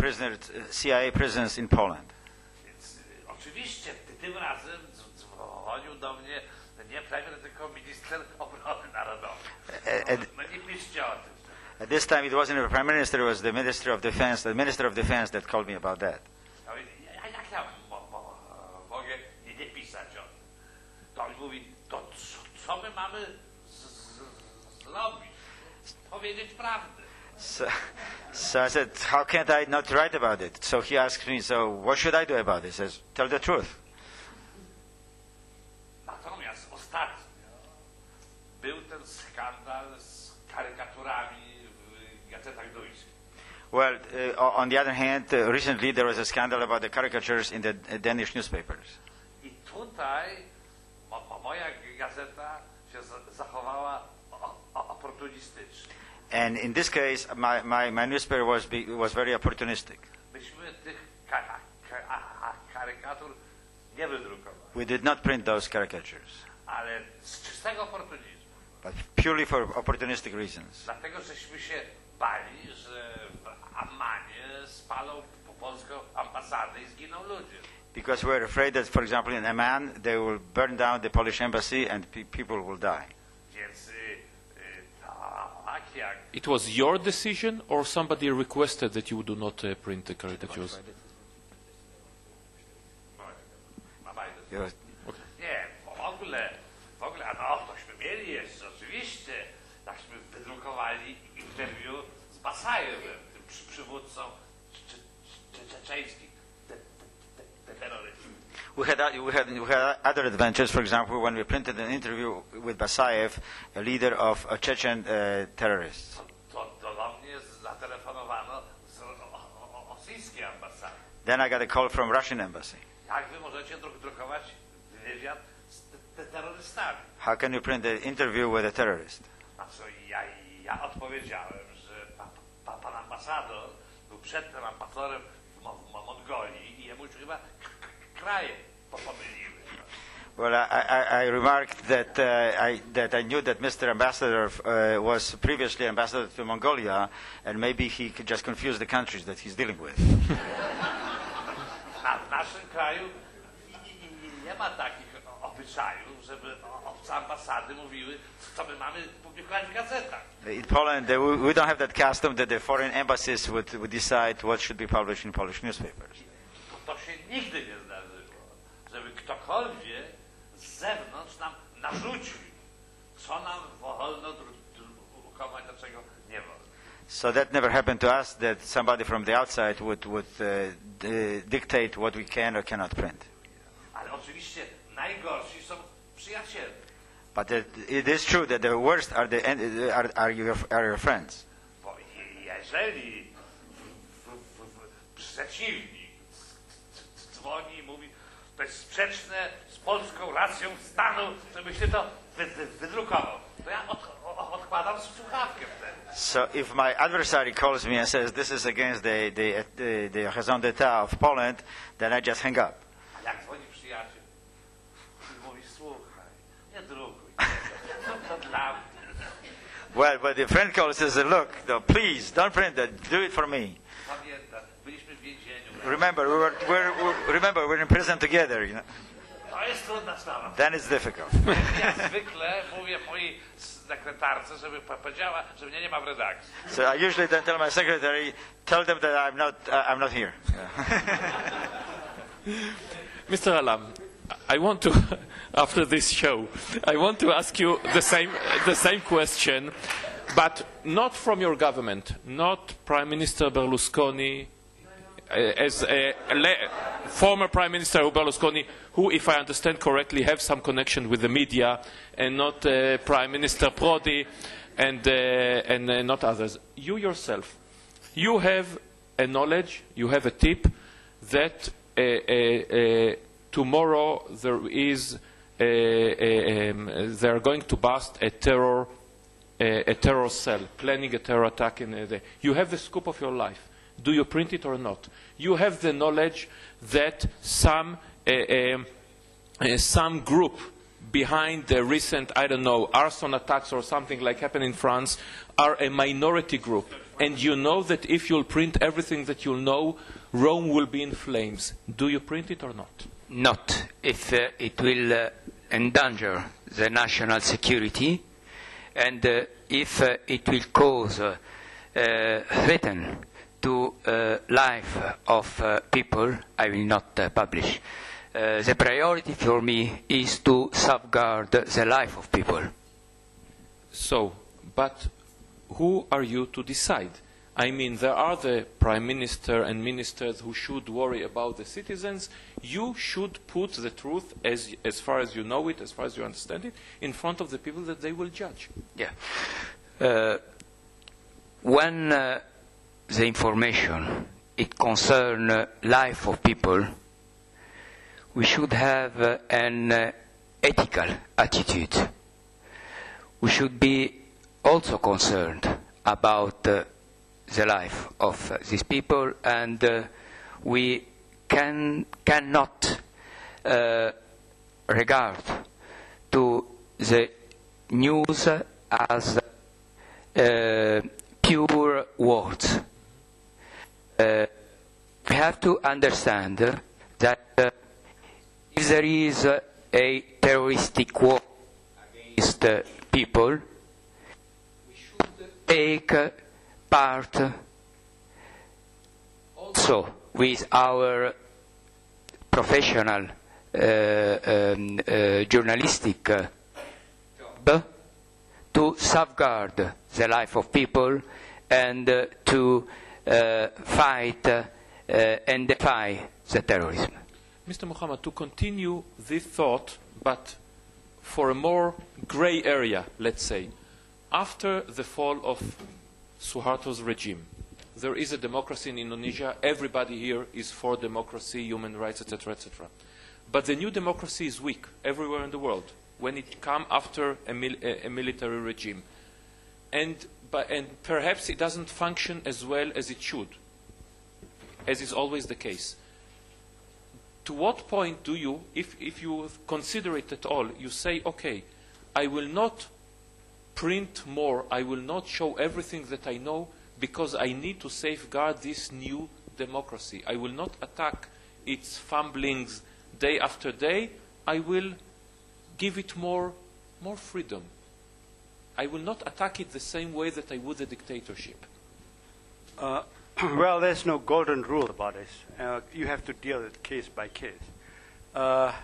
CIA prisoners in Poland. Więc oczywiście tym razem dzwonił do mnie nie premier, tylko minister obrony narodowej. No nie piszcie o tym. At this time, it wasn't the Prime Minister; it was the Minister of Defense. The Minister of Defense that called me about that. to co my mamy zrobić? Powiedzieć prawdę. So I said, how can't I not write about it? So he asked me, so what should I do about it? He says, tell the truth. Natomiast ostatnio był ten skandal z karykaturami w gazetach duńskich. Well, on the other hand, recently there was a scandal about the caricatures in the Danish newspapers. I tutaj moja gazeta się zachowała oportunistycznie. And in this case, my newspaper was very opportunistic. Myśmy tych karykatur nie wydrukowali, We did not print those caricatures, ale z czystego oportunizmu. but purely for opportunistic reasons. Dlatego, żeśmy się bali, że w Ammanie spalą polską ambasadę i zginą ludzie. Because we're afraid that, for example, in Amman, they will burn down the Polish embassy and people will die. Więc tak jak It was your decision, or somebody requested that you do not print the caricatures? Yes. nie, w ogóle, a no, tośmy mieli jeszcze, oczywiście, takśmy wydrukowali interwiu z Basajewem, tym przywódcą czeczeńskich terrorystów. We had other adventures. For example, when we printed an interview with Basayev, a leader of Chechen terrorists. To do mnie zatelefonowano z rosyjskiej ambasady. Then I got a call from Russian embassy. Jak wy możecie drukować wywiad z terrorystami? How can you print an interview with a terrorist? Na co ja odpowiedziałem, że pan ambasador był przedtem ambasadorem w Mongolii i jemu już chyba kraje pomyliły. Well, I remarked that I knew that Mr. Ambassador was previously ambassador to Mongolia, and maybe he could just confuse the countries that he's dealing with. W naszym kraju nie ma takich obyczajów, żeby obce ambasady mówiły, co my mamy publikować w gazetach. In Poland, we don't have that custom that the foreign embassies would decide what should be published in Polish newspapers. To się nigdy nie zdarzyło, żeby ktokolwiek z zewnątrz nam narzucił, co nam wolno drukować, a czego nie wolno. So that never happened to us, that somebody from the outside would dictate what we can or cannot print. Ale oczywiście najgorsi są przyjaciele. But it is true that the worst are your friends. Bo jeżeli przeciwnik dzwoni i mówi, to jest sprzeczne z polską racją stanu, żebyś ty to wydrukował, to ja odkładam słuchawkę wtedy. So if my adversary calls me and says this is against the raison d'etat of Poland, then I just hang up. A jak dzwoni przyjaciel i mówi, słuchaj, nie drukuj, to dla mnie. Well, but the friend calls and says, look, no, please, don't print that, do it for me. Pamiętam, byliśmy w więzieniu. Remember, we're in prison together, you know. To jest trudna sprawa. Then it's difficult. Ja zwykle mówię mojej sekretarce, żeby powiedziała, że mnie nie ma w redakcji. So I usually then tell my secretary, tell them that I'm not here. Mr. Alam, I want to, after this show, I want to ask you the same question, but not from your government, not Prime Minister Berlusconi, as a former Prime Minister Berlusconi, who, if I understand correctly, have some connection with the media, and not Prime Minister Prodi, and not others. You yourself, you have a knowledge, you have a tip that tomorrow they are going to bust a terror cell, planning a terror attack in a day. You have the scoop of your life. Do you print it or not? You have the knowledge that some group behind the recent, I don't know, arson attacks or something like happened in France are a minority group. And you know that if you'll print everything that you'll know, Rome will be in flames. Do you print it or not? Not if it will endanger the national security, and if it will cause threaten to life of people, I will not publish. the priority for me is to safeguard the life of people. So, but who are you to decide? I mean, there are the prime minister and ministers who should worry about the citizens. You should put the truth, as far as you know it, as far as you understand it, in front of the people that they will judge. Yeah. When the information it concerns life of people, we should have an ethical attitude. We should be also concerned about the life of these people, and we cannot regard to the news as pure words. We have to understand that if there is a terroristic war against people, we should take part also with our professional journalistic job to safeguard the life of people and to fight and defy the terrorism. Mr. Muhammad, to continue this thought, but for a more gray area, let's say, after the fall of Suharto's regime, there is a democracy in Indonesia. Everybody here is for democracy, human rights, etc., etc. But the new democracy is weak everywhere in the world when it comes after a military regime. And perhaps it doesn't function as well as it should, as is always the case. To what point do you, if you consider it at all, you say, okay, I will not print more, I will not show everything that I know because I need to safeguard this new democracy. I will not attack its fumblings day after day. I will give it more freedom. I will not attack it the same way that I would a dictatorship. Well, there's no golden rule about this. You have to deal with case by case. But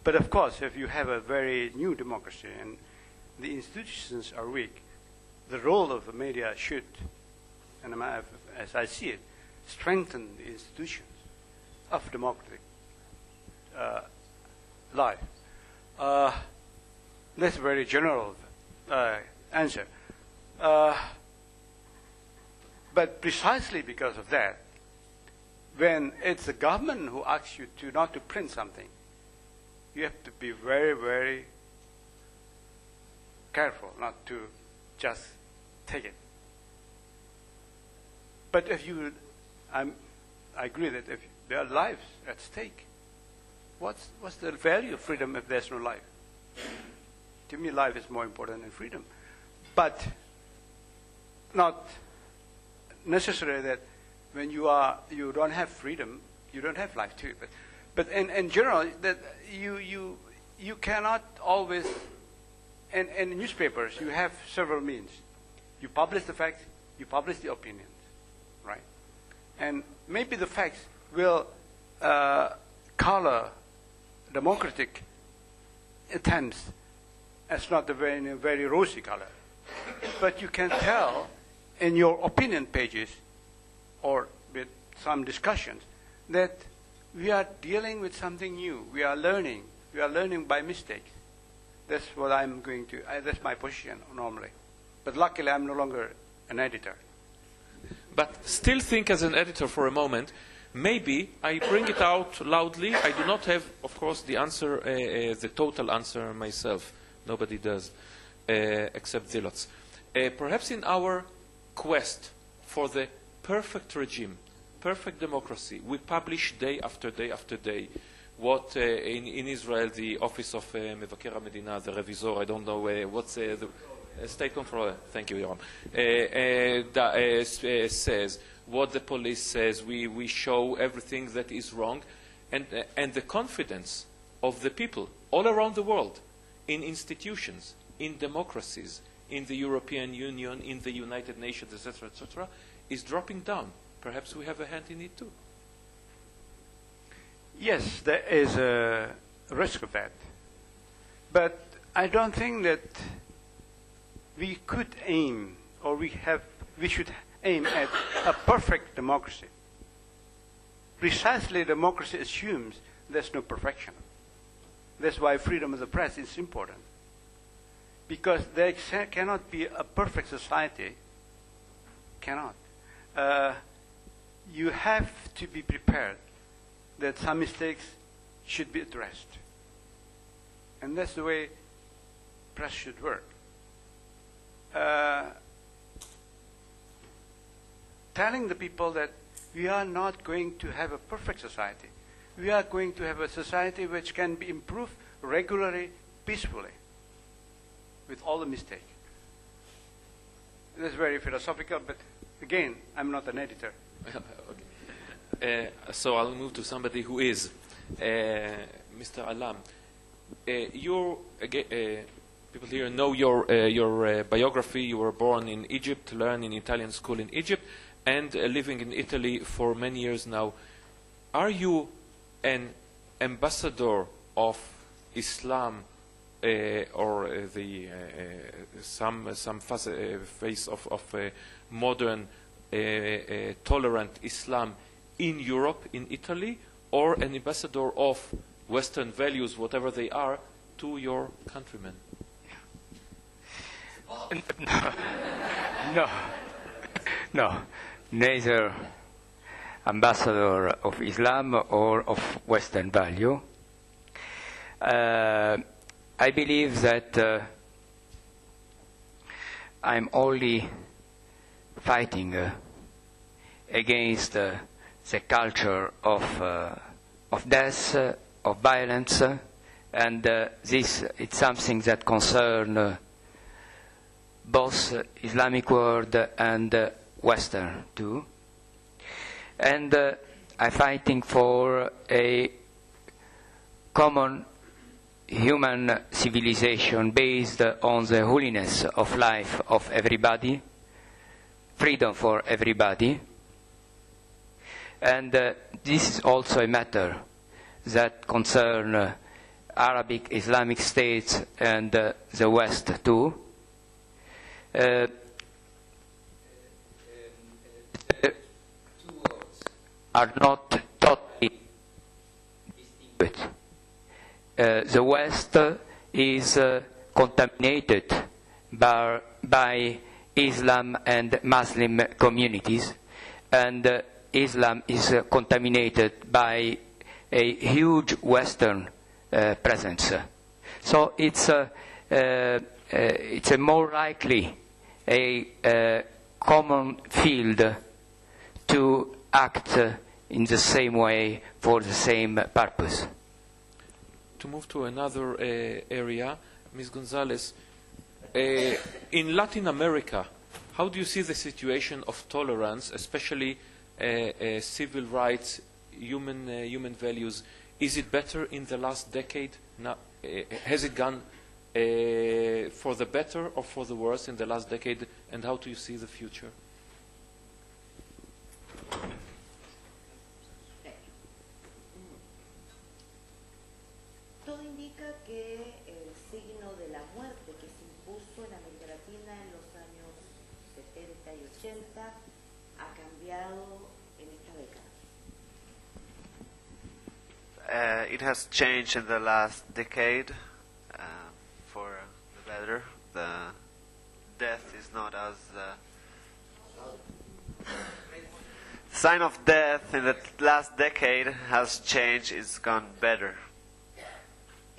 of course, if you have a very new democracy and the institutions are weak, the role of the media should, and as I see it, strengthen the institutions of democratic life. That's a very general answer. But precisely because of that, when it's the government who asks you to not to print something, you have to be very, very careful not to just take it. But if you, I agree that if there are lives at stake, what's the value of freedom if there's no life? To me, life is more important than freedom. But not necessarily that when you don't have freedom, you don't have life too. But in general, that you cannot always. In newspapers, you have several means. You publish the facts, you publish the opinions, right? And maybe the facts will color democratic attempts as not a very rosy color. But you can tell in your opinion pages or with some discussions that we are dealing with something new. We are learning. We are learning by mistakes. That's what I'm going to, that's my position normally. But luckily I'm no longer an editor. But still think as an editor for a moment. Maybe I bring it out loudly. I do not have, of course, the answer, the total answer myself. Nobody does, except Zealots. Perhaps in our quest for the perfect regime, perfect democracy, we publish day after day after day what in Israel the office of Mevaker HaMedina, the revisor, I don't know what's the state controller, thank you, Yoram, says, what the police says. We show everything that is wrong, and the confidence of the people all around the world in institutions, in democracies, in the European Union, in the United Nations, etc., is dropping down. Perhaps we have a hand in it too. Yes, there is a risk of that. But I don't think that we could aim, or we should aim at a perfect democracy. Precisely, democracy assumes there's no perfection. That's why freedom of the press is important. Because there cannot be a perfect society. Cannot. You have to be prepared that some mistakes should be addressed. And that's the way press should work. Telling the people that we are not going to have a perfect society. We are going to have a society which can be improved regularly, peacefully, with all the mistakes. That's very philosophical, but again, I'm not an editor. Okay. So I'll move to somebody who is. Mr. Alam, people here know your biography. You were born in Egypt, learned in Italian school in Egypt, and living in Italy for many years now. Are you an ambassador of Islam or some face of modern tolerant Islam in Europe, in Italy, or an ambassador of Western values, whatever they are, to your countrymen? No, neither ambassador of Islam or of Western value. I believe that I'm only fighting against the culture of death, of violence, and this is something that concerns both Islamic world and Western too. And I'm fighting for a common human civilization based on the holiness of life of everybody, freedom for everybody. And this is also a matter that concerns Arabic Islamic states and the West too. Two words are not totally distinguished. The West is contaminated by Islam and Muslim communities, and Islam is contaminated by a huge Western presence. So it's a more likely a common field to act in the same way for the same purpose. To move to another area, Ms. Gonzalez, in Latin America, how do you see the situation of tolerance, especially civil rights, human values? Is it better in the last decade? Has it gone for the better or for the worse in the last decade? And how do you see the future? Todo indica que el signo de la muerte que se impuso en América Latina en los años 70 y 80 ha cambiado en esta década. It has changed in the last decade for the better. The death is not as sign of death in the last decade has changed. It's gone better.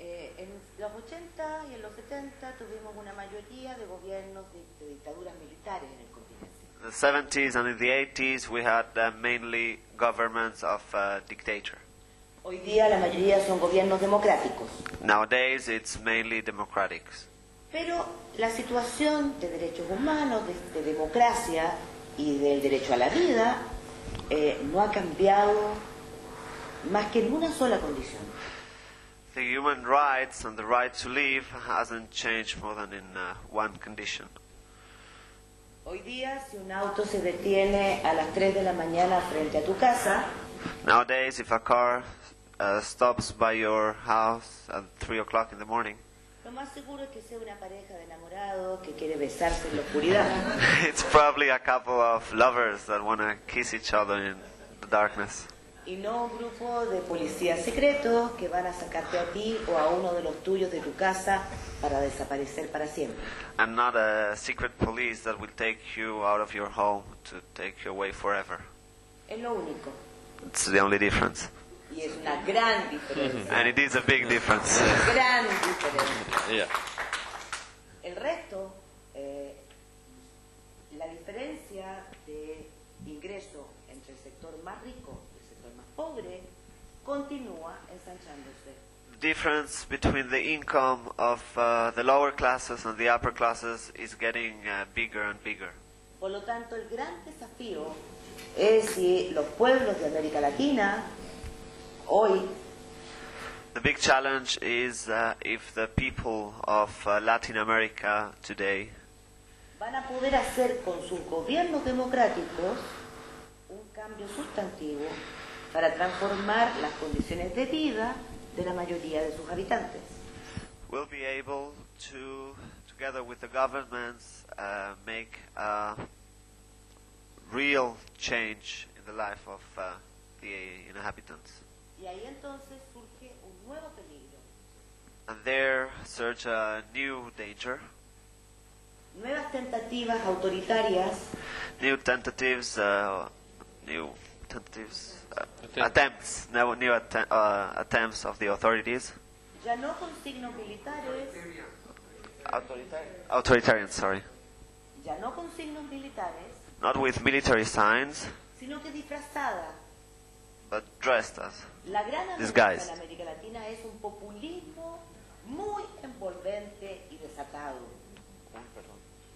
En los 80 y en los 70 tuvimos una mayoría de gobiernos de dictaduras militares en el continente. In the 70s and in the 80s we had mainly governments of dictator. Hoy día la mayoría son gobiernos democráticos. Nowadays it's mainly democratic. Pero la situación de derechos humanos, de democracia y del derecho a la vida no ha cambiado más que en una sola condición. The human rights and the right to live hasn't changed more than in one condition. Hoy día, si un auto se detiene a las 3 de la mañana frente a tu casa, Nowadays, if a car stops by your house at 3 o'clock in the morning, Lo más seguro es que sea una pareja de enamorados que quiere besarse en la oscuridad. it's probably a couple of lovers that want to kiss each other in the darkness. Y no un grupo de policías secretos que van a sacarte a ti o a uno de los tuyos de tu casa para desaparecer para siempre. And not a secret police that will take you out of your home to take you away forever. Es lo único. It's the only difference. Y es una gran diferencia. And it is a big difference. Gran diferencia. Yeah. El resto, la diferencia de ingreso entre el sector más rico y el sector más pobre continúa ensanchándose. Difference between the income of the lower classes and the upper classes is getting bigger and bigger. Por lo tanto, el gran desafío es si los pueblos de América Latina hoy The big challenge is if the people of Latin America today van a poder hacer con sus gobiernos democráticos un cambio sustantivo para transformar las condiciones de vida de la mayoría de sus habitantes. will be able to, together with the governments, make a real change in the life of the inhabitants. Y ahí entonces surge un nuevo peligro, And there surge a new danger, nuevas tentativas autoritarias new tentatives, attempts of the authorities, ya no con signos militares, authoritarian, sorry, ya no con signos militares, not with military signs, sino que disfrazada. but dressed as. La gran amenaza Disguised. en América Latina es un populismo muy envolvente y desatado.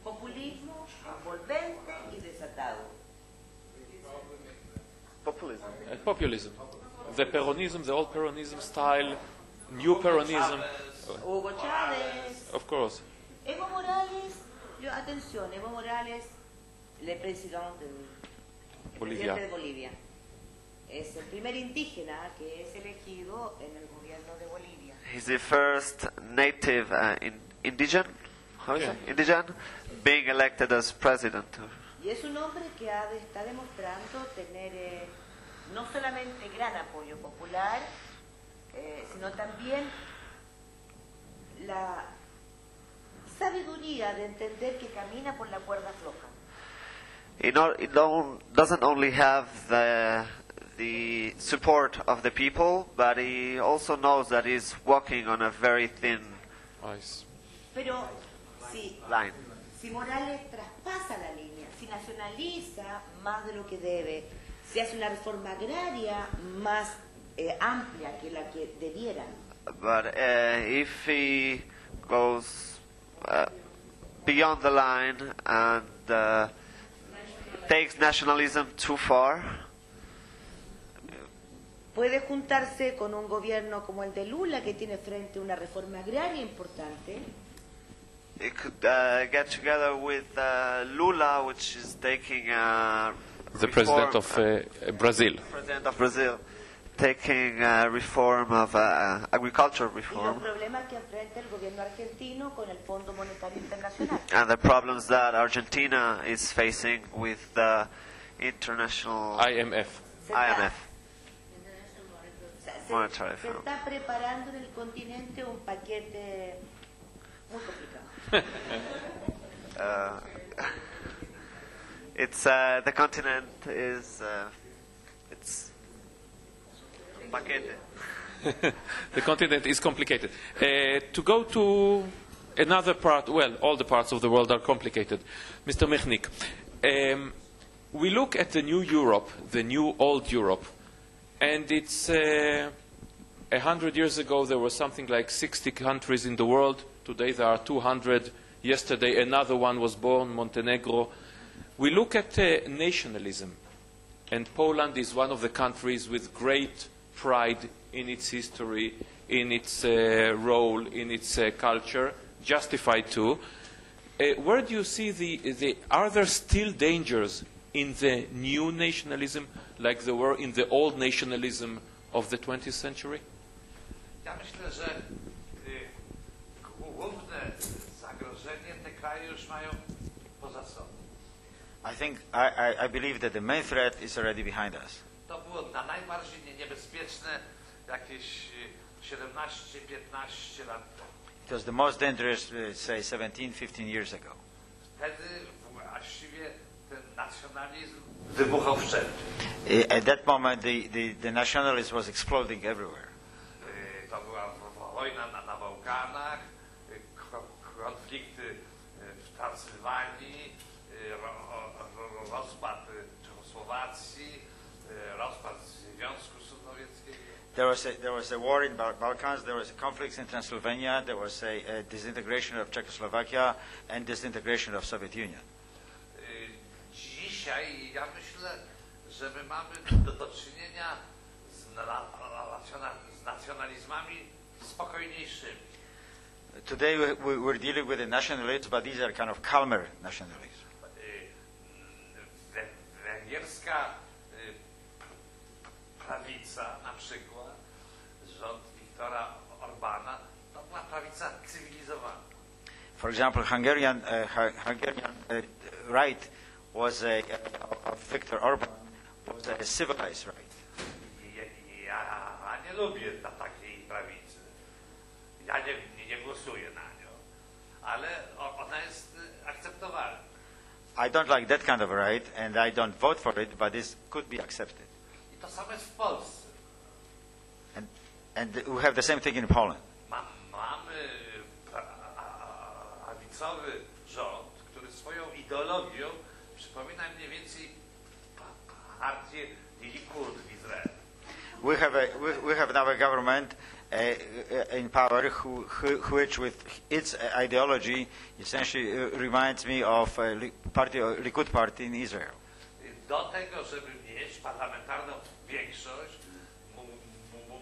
Populismo envolvente y desatado. Populism. The Peronism, the old Peronism style, new Peronism, Hugo Chávez, of course. Evo Morales, atención, Evo Morales, el presidente de Bolivia. Es el primer indígena que es elegido en el gobierno de Bolivia. He's the first native indigene, how is it? Indigene, being elected as president. Y es un hombre que está demostrando tener no solamente gran apoyo popular, sino también la sabiduría de entender que camina por la cuerda floja. It doesn't only have the support of the people, but he also knows that he's walking on a very thin Nice. Pero si line. Si Morales traspasa la línea, si nacionaliza más de lo que debe, si hace una reforma agraria más amplia que la que debiera, But if he goes beyond the line and takes nationalism too far, puede juntarse con un gobierno como el de Lula, que tiene frente a una reforma agraria importante, it could get together with Lula, which is taking The president of Brazil. President of Brazil, taking reform of agriculture y los reform, problemas que enfrenta el gobierno argentino con el Fondo Monetario Internacional. and the problems that Argentina is facing with the international IMF. IMF. Se Monetary Fund. está preparando en el continente un paquete muy complicado. It's the continent is it's paquete. The continent is complicated. To go to another part, well, all the parts of the world are complicated. Mr. Michnik, we look at the new Europe, the new old Europe, and it's 100 years ago there were something like 60 countries in the world. Today there are 200. Yesterday another one was born, Montenegro. We look at nationalism, and Poland is one of the countries with great pride in its history, in its role, in its culture, justified too. Where do you see are there still dangers in the new nationalism like there were in the old nationalism of the 20th century? Ja myślę, że główne zagrożenie te kraje już mają poza sobą. I believe that the main threat is already behind us. To było najbardziej niebezpieczne jakieś 17-15 lat temu. It was the most dangerous, say, 17-15 years ago. Wtedy właściwie ten nacjonalizm wybuchał wszędzie. At that moment, the nationalism was exploding everywhere. To była wojna na Bałkanach, konflikty w Transylwanii, rozpad Czechosłowacji, rozpad Związku Sowieckiego. There was a war in Balkans, there was a conflict in Transylvania, there was a disintegration of Czechoslovakia and disintegration of Soviet Union. Dzisiaj ja myślę, że my mamy do czynienia z nacjonalizmami spokojniejszymi. Today we're dealing with the nationalists, but these are kind of calmer nationalists. Węgierska prawica, na przykład rząd Viktora Orbana, to była prawica cywilizowana. For example, Hungarian right was of Viktor Orban was a civilized right. Ja nie lubię takiej prawicy. Ja nie głosuję na nią, ale ona jest akceptowalna. I don't like that kind of a right, and I don't vote for it, but this could be accepted. I to samo jest w Polsce. And we have the same thing in Poland. Mamy prawicowy rząd, który swoją ideologią przypomina mniej więcej partię Likud w Izraelu. We have now a government in power which with its ideology essentially reminds me of Likud party in Israel. Do tego, żeby mieć parlamentarną większość,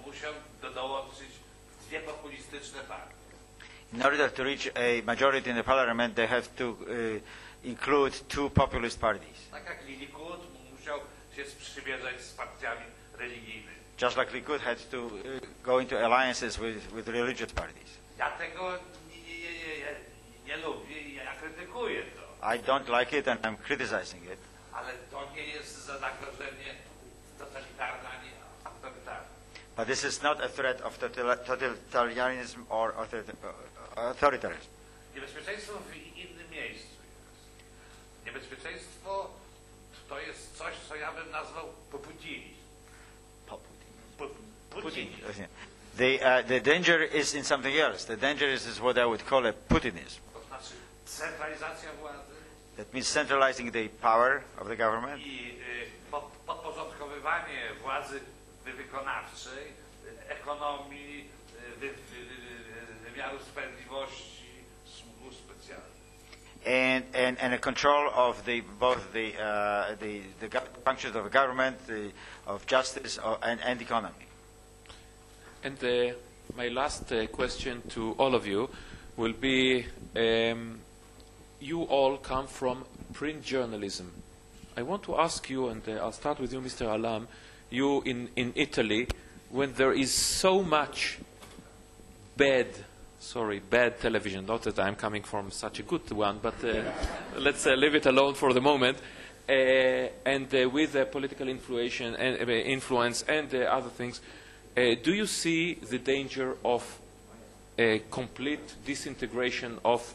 musiał dołączyć dwie populistyczne partie. In order to reach a majority in the parliament, they have to include two populist parties. Tak jak Likud musiał się sprzymierzać z partiami religijnymi. Just like Likud had to go into alliances with religious parties. Ja tego nie lubię i ja krytykuję to. I don't like it and I'm criticizing it. Ale to nie jest zagrożenie totalitarne ani autorytarne. But this is not a threat of totalitarianism or authoritarianism. Niebezpieczeństwo w innym miejscu jest. Niebezpieczeństwo to jest coś, co ja bym nazwał poputinizm. Putinizm. The danger is in something else. The danger is what I would call a Putinism. To znaczy centralizacja władzy. That means centralizing the power of the government. I podporządkowywanie władzy wykonawczej, ekonomii, wymiaru sprawiedliwości, służb specjalnych. And a control of both the functions of government, of justice, and economy. And my last question to all of you will be, you all come from print journalism. I want to ask you, and I'll start with you, Mr. Alam, you in Italy, when there is so much bad television, not that I'm coming from such a good one, but let's leave it alone for the moment, and with political influence and other things, do you see the danger of a complete disintegration of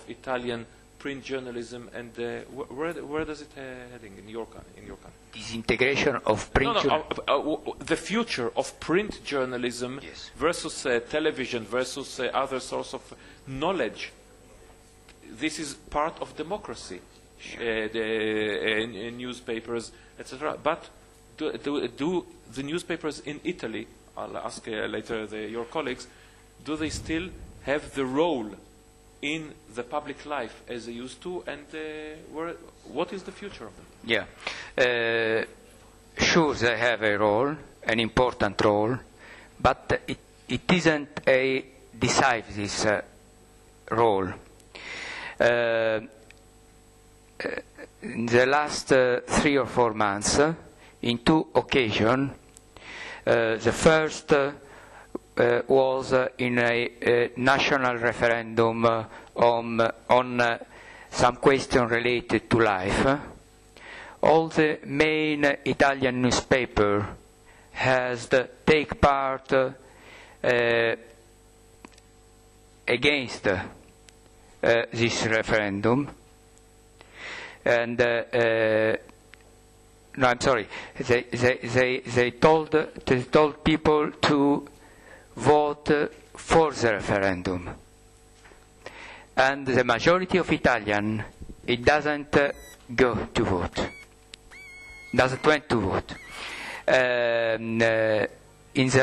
Italian print journalism, and where does it heading in your country? Disintegration of print journalism? The future of print journalism versus television versus other source of knowledge. This is part of democracy, the newspapers, etc. But do the newspapers in Italy, I'll ask later your colleagues, do they still have the role in the public life as they used to, and what is the future of them? Yeah, sure they have a role, an important role, but it isn't a decisive role. In the last 3 or 4 months, in 2 occasions, The first was in a national referendum on some question related to life. All the main Italian newspaper has take part against this referendum, and no, I'm sorry. They told people to vote for the referendum, and the majority of Italian it doesn't go to vote, doesn't want to vote. In the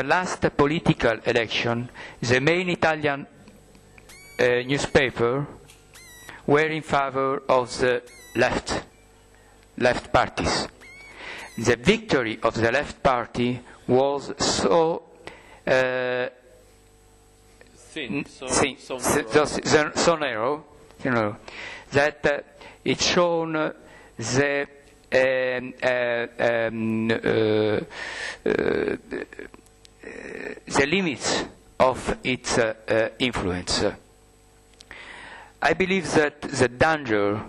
last political election, the main Italian newspaper were in favor of the left parties. The victory of the left party was so thin, so narrow, that it shown the limits of its influence. I believe that the danger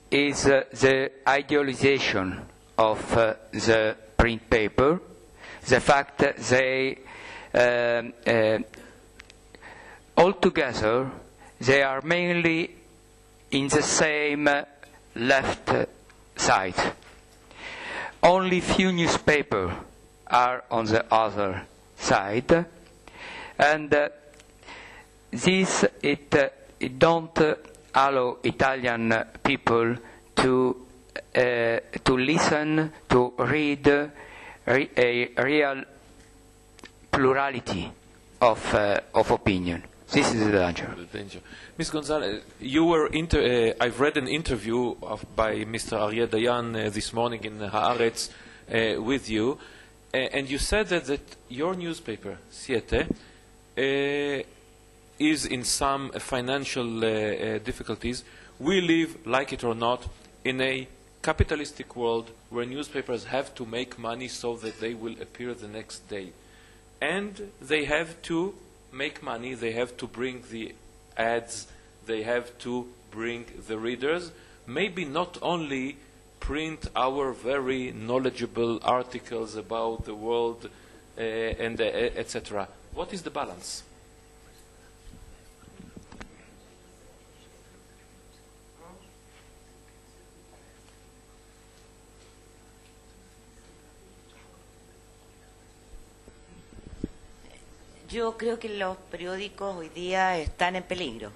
is the idealization of the print paper, the fact that they altogether they are mainly in the same left side. Only few newspapers are on the other side, and this it don't allow Italian people to listen, to read a real plurality of opinion. This is the danger. Ms. Gonzalez, I've read an interview by Mr. Aryeh Dayan this morning in Haaretz with you, and you said that your newspaper, Siete, is in some financial difficulties. We live, like it or not, in a capitalistic world where newspapers have to make money so that they will appear the next day. And they have to make money, they have to bring the ads, they have to bring the readers, maybe not only print our very knowledgeable articles about the world and etc. What is the balance? Yo creo que los periódicos hoy día están en peligro.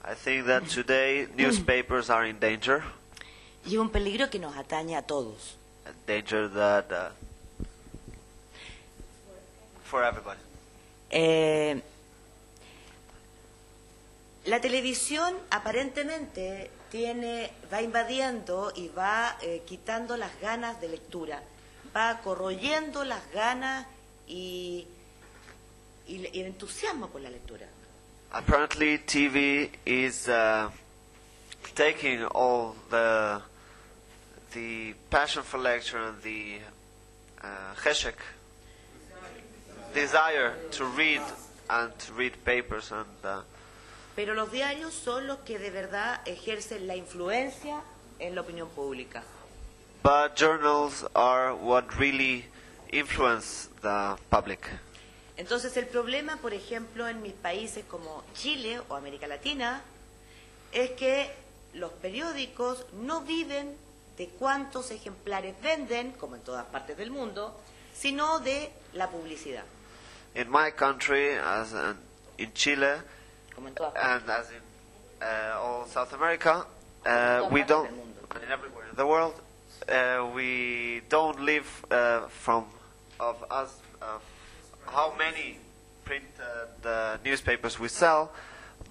I think that today newspapers are in danger. Y es un peligro que nos atañe a todos. A danger that for everybody. La televisión aparentemente va invadiendo y va quitando las ganas de lectura, va corroyendo las ganas y el entusiasmo por la lectura. Apparently, TV is taking all the passion for lecture and the cheshek, desire to read papers and. Pero los diarios son los que de verdad ejercen la influencia en la opinión pública. But journals are what really influence the public. Entonces el problema, por ejemplo, en mis países como Chile o América Latina, es que los periódicos no viven de cuántos ejemplares venden, como en todas partes del mundo, sino de la publicidad. In my country, as in Chile, Como en todas and as in all South America, we don't, and everywhere in the world, we don't live of how many print newspapers we sell,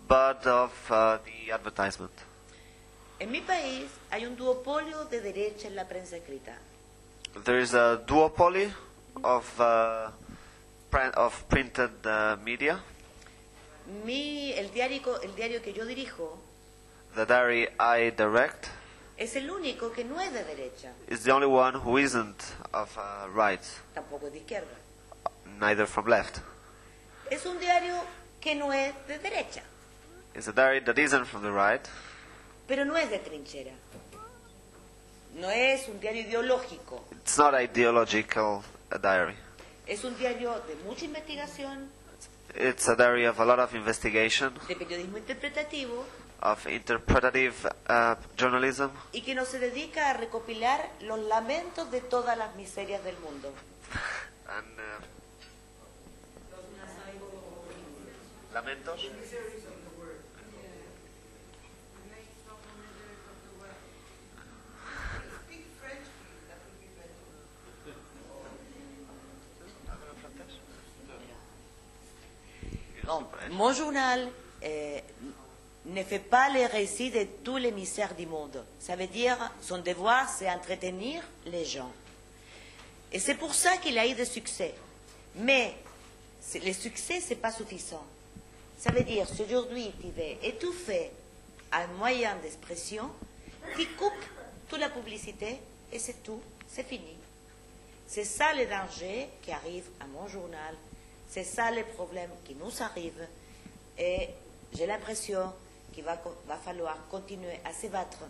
but of the advertisement. En mi país hay un duopolio de derecha en la prensa escrita. There is a duopoly of printed media. El diario que yo dirijo The diary I direct Es el único que no es de derecha, is the only one who isn't of right, tampoco es de izquierda. neither from left. Es un diario que no es de derecha, It's a diary that isn't from the right, pero no es de trinchera. No es un diario ideológico. it's not ideological diary. Es un diario de mucha investigación, It's a diary of a lot of investigation, de periodismo interpretativo, of interpretative journalism, y que no se dedica a recopilar los lamentos de todas las miserias del mundo. and lamentos. Non, mon journal ne fait pas les récits de tous les misères du monde. Ça veut dire, son devoir, c'est entretenir les gens. Et c'est pour ça qu'il a eu des succès. Mais le succès, ce n'est pas suffisant. Ça veut dire, si aujourd'hui tu veux étouffer un moyen d'expression, tu coupes toute la publicité et c'est tout, c'est fini. C'est ça le danger qui arrive à mon journal. C'est ça le problème qui nous arrive. Et j'ai l'impression qu'il va falloir continuer à se battre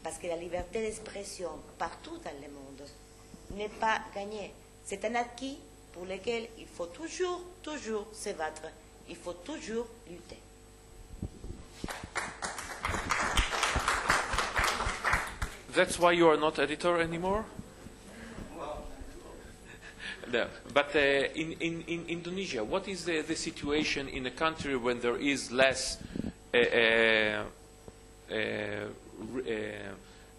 parce que la liberté d'expression partout dans le monde n'est pas gagnée. C'est un acquis pour lequel il faut toujours, toujours se battre. Il faut toujours lutter. That's why you are not editor anymore? No. But in Indonesia, what is the situation in a country when there is less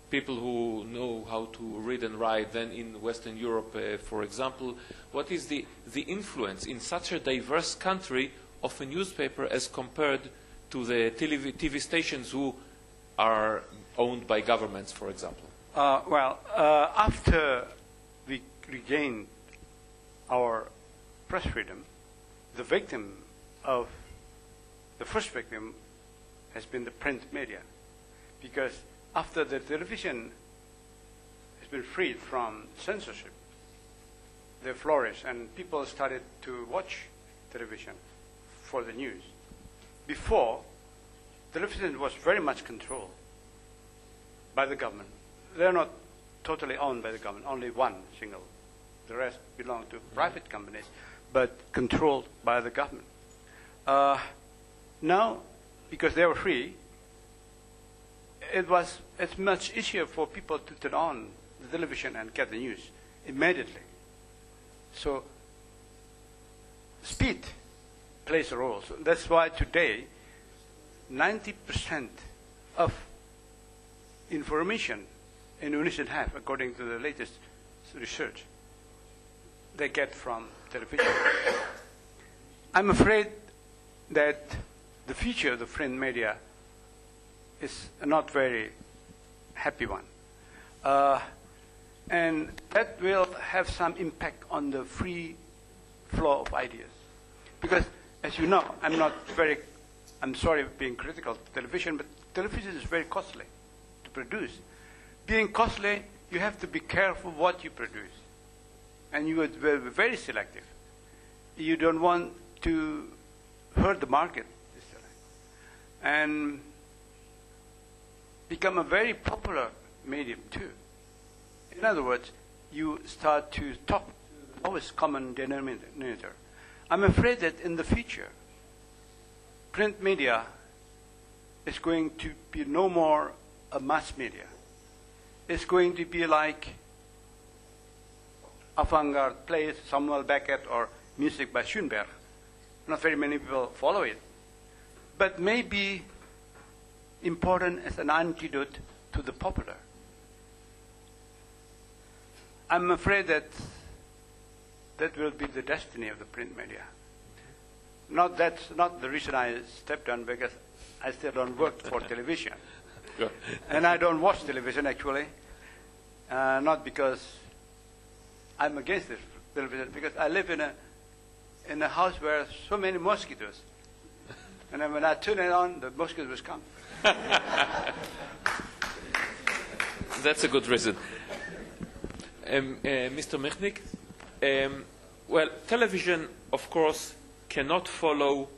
people who know how to read and write than in Western Europe, for example? What is the influence in such a diverse country of a newspaper as compared to the TV stations who are owned by governments, for example? After we regained our press freedom, the first victim has been the print media. Because after the television has been freed from censorship, they flourished and people started to watch television for the news. Before, television was very much controlled by the government. They're not totally owned by the government, only one single. The rest belong to private companies, but controlled by the government. Now, because they were free, it's much easier for people to turn on the television and get the news immediately. So speed plays a role. So that's why today 90% of information Indonesians have, according to the latest research, they get from television. I'm afraid that the future of the print media is a not very happy one. And that will have some impact on the free flow of ideas. Because, as you know, I'm sorry being critical of television, but television is very costly to produce. Being costly, you have to be careful what you produce. And you would be very selective. You don't want to hurt the market. And become a very popular medium too. In other words, you start to talk to the lowest common denominator. I'm afraid that in the future, print media is going to be no more a mass media. It's going to be like avant-garde plays, Samuel Beckett, or music by Schoenberg. Not very many people follow it. But maybe important as an antidote to the popular. I'm afraid that will be the destiny of the print media. That's not the reason I stepped down, because I still don't work for television. And I don't watch television, actually. Not because I'm against this television, because I live in a house where so many mosquitoes. And then when I turn it on, the mosquitoes come. That's a good reason. Mr. Michnik, well, television, of course, cannot follow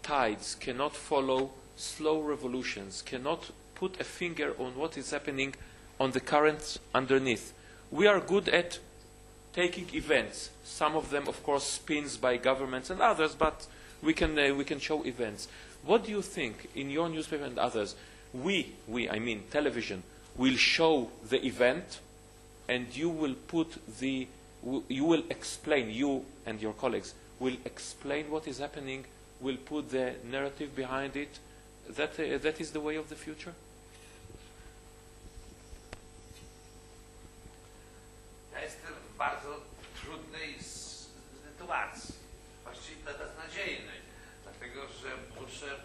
tides, cannot follow slow revolutions, cannot put a finger on what is happening on the currents underneath. We are good at taking events. Some of them, of course, spins by governments and others, but we can show events. What do you think, in your newspaper and others, I mean television, will show the event, and you will explain, you and your colleagues will explain what is happening, will put the narrative behind it? That is the way of the future? Ja jestem w bardzo trudnej sytuacji, właściwie beznadziejnej, dlatego że muszę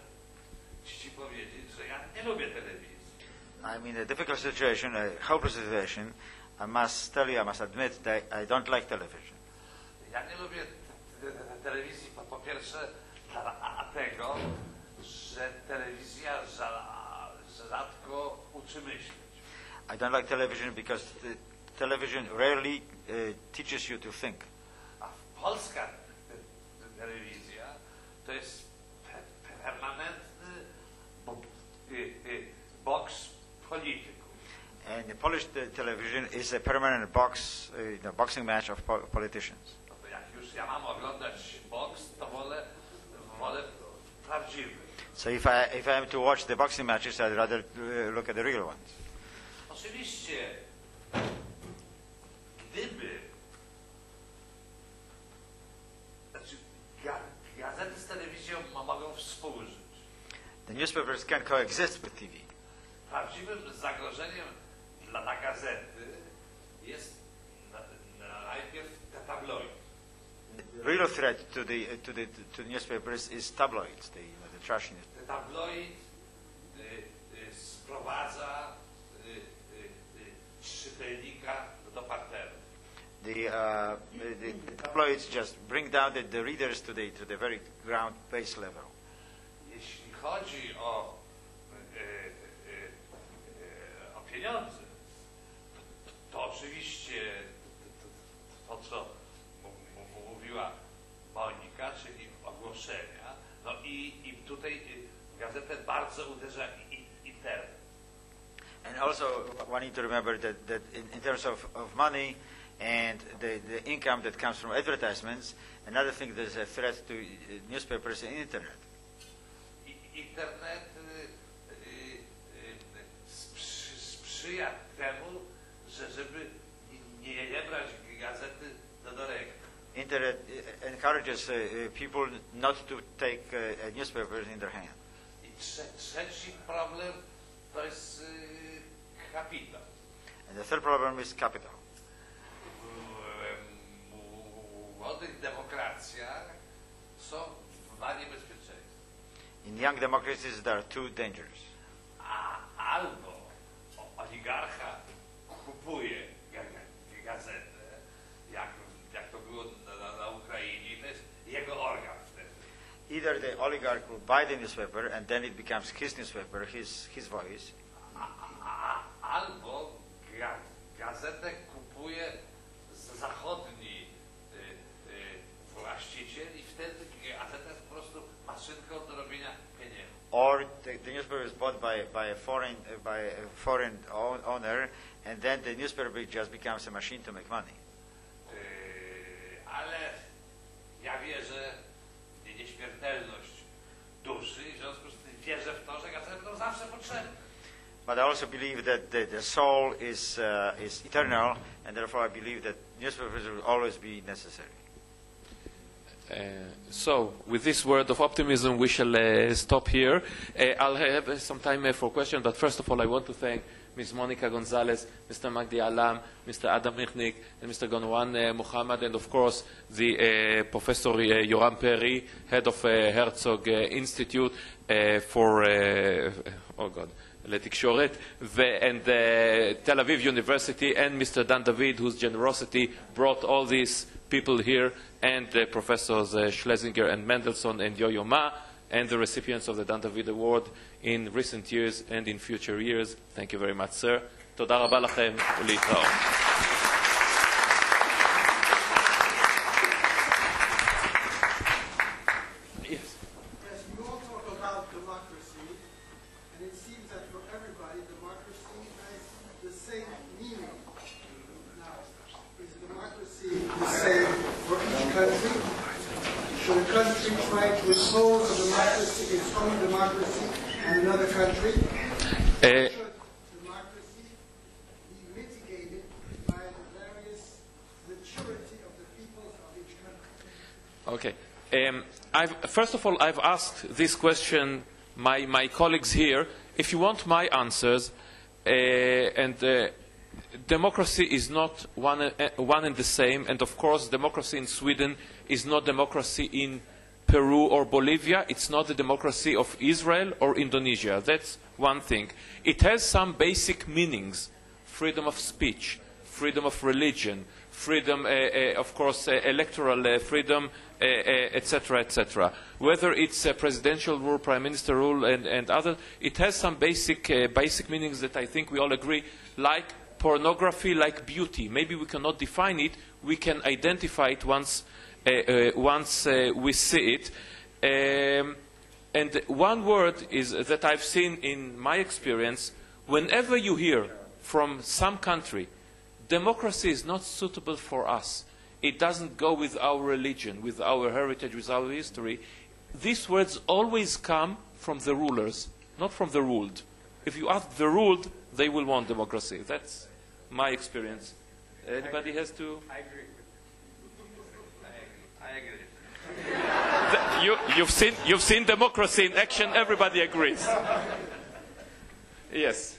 ci powiedzieć, że ja nie lubię telewizji. I'm in a difficult situation, a hopeless situation. I must tell you, I must admit that I don't like television. Ja nie lubię telewizji po pierwsze dlatego, że telewizja rzadko uczy myśleć. I don't like television because the television rarely teaches you to think. A polska telewizja to jest permanentny boks polityków. And the Polish television is a permanent boxing match of politicians. No to jak już ja mam oglądać boks, to wolę prawdziwy. So if I am to watch the boxing matches, I'd rather look at the real ones. Oczywiście, gdyby gazety z telewizją mogą współżyć. The newspapers can coexist with TV. Prawdziwym zagrożeniem dla gazety jest najpierw te tabloidy. The real threat to the newspapers is tabloids, the trash news. Te tabloid sprowadza czytelnika do parteru. The tabloids just bring down the readers to the very ground base level. Jeśli chodzi o pieniądze, to oczywiście to, co mówiła Monika, czyli ogłoszenia, no i tutaj w gazetę bardzo uderza internet. And also, one need to remember that in terms of money and the income that comes from advertisements, another thing that is a threat to newspapers and internet. Internet sprzyja temu, żeby nie brać gazety do ręki. Internet encourages people not to take newspapers in their hand. I trzeci problem to jest kapitał. And the third problem is capital. W młodych demokracjach są dwa niebezpieczeństwa. In young democracies, there are two dangers. Albo oligarcha kupuje gazetę, jak to było na Ukrainie, to jest jego organ wtedy. Either the oligarch will buy the newspaper and then it becomes his newspaper, his voice. Albo gazetę kupuje zachodni właściciel i wtedy gazeta jest po prostu maszynką do robienia pieniędzy. Or the newspaper is bought by a foreign owner, and then the newspaper just becomes a machine to make money. Ale ja wierzę w nieśmiertelność duszy i w związku z tym wierzę w to, że gazety będą zawsze potrzebne. But I also believe that the soul is eternal, and therefore I believe that newspapers will always be necessary. So, with this word of optimism, we shall stop here. I'll have some time for questions, but first of all, I want to thank Ms. Monica Gonzalez, Mr. Magdi Alam, Mr. Adam Michnik, and Mr. Gonwan Muhammad, and of course, the Professor Yoram Peri, head of Herzog Institute for, לתקשורת, and Tel Aviv University, and Mr. Dan David, whose generosity brought all these people here, and Professors Schlesinger and Mendelssohn and Yo-Yo Ma. and the recipients of the Dan David Award in recent years and in future years. Thank you very much, sir. תודה רבה לכם ולהתראות. Okay. First of all, I've asked this question my colleagues here. If you want my answers, democracy is not one and the same, and of course democracy in Sweden is not democracy in Peru or Bolivia. It's not the democracy of Israel or Indonesia. That's one thing. It has some basic meanings: freedom of speech, freedom of religion, freedom, of course, electoral freedom, etc., etc. Whether it's a presidential rule, prime minister rule, and other, it has some basic meanings that I think we all agree, like pornography, like beauty. Maybe we cannot define it. We can identify it once we see it. And one word is that I've seen in my experience, whenever you hear from some country, democracy is not suitable for us, it doesn't go with our religion, with our heritage, with our history, these words always come from the rulers, not from the ruled. If you ask the ruled, they will want democracy. That's my experience. Anybody has to? I agree. You've seen democracy in action. Everybody agrees. Yes.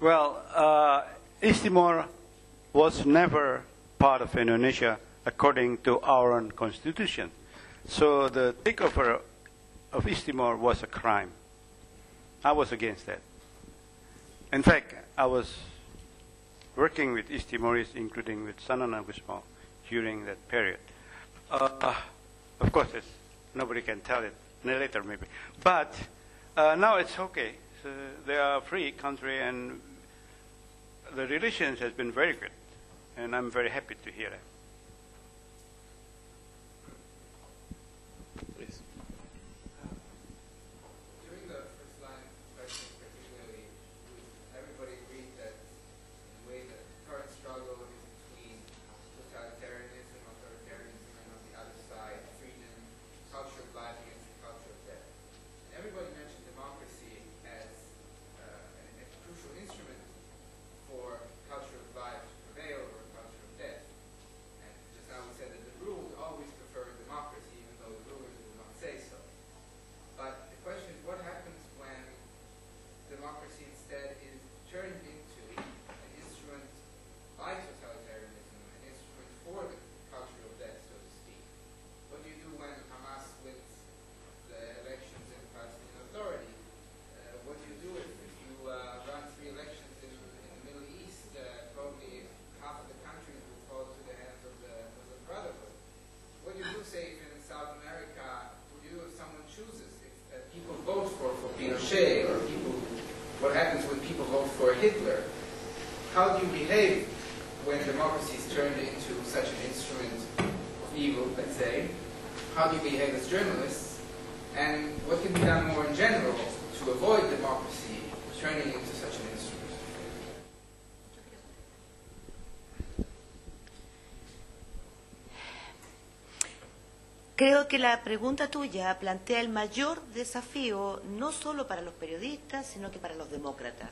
Well, East Timor was never part of Indonesia according to our own constitution. So the takeover of East Timor was a crime. I was against that. In fact, I was working with East Timorese, including with Sanana Gusmao, during that period. Of course, nobody can tell it later, maybe. But now it's okay. So they are a free country, and the relations has been very good. And I'm very happy to hear that. What happens when people vote for Hitler? How do you behave when democracy is turned into such an instrument of evil, let's say? How do you behave as journalists? And what can be done more in general to avoid democracy turning into such an instrument? Creo que la pregunta tuya plantea el mayor desafío no solo para los periodistas, sino que para los demócratas.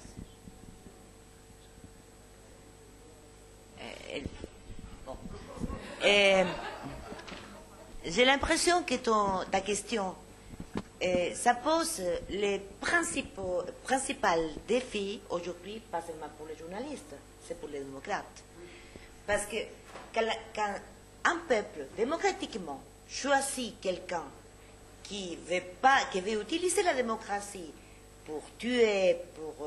J'ai l'impression que ta question, ça pose les principal défis aujourd'hui, pas seulement pour les journalistes, c'est pour les démocrates. Parce que quand un peuple, démocratiquement, choisit quelqu'un qui veut utiliser la démocratie pour tuer, pour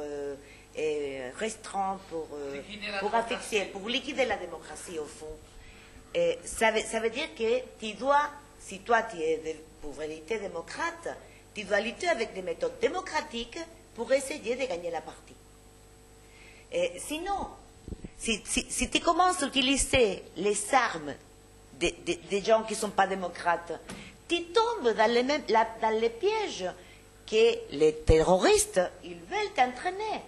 restreindre, pour affixer, pour liquider la démocratie au fond. Ça veut dire que tu dois, si toi tu es pour vérité démocrate, tu dois lutter avec des méthodes démocratiques pour essayer de gagner la partie. Sinon, si tu commences à utiliser les armes des gens qui ne sont pas démocrates, tu tombes dans les pièges que les terroristes ils veulent t'entraîner.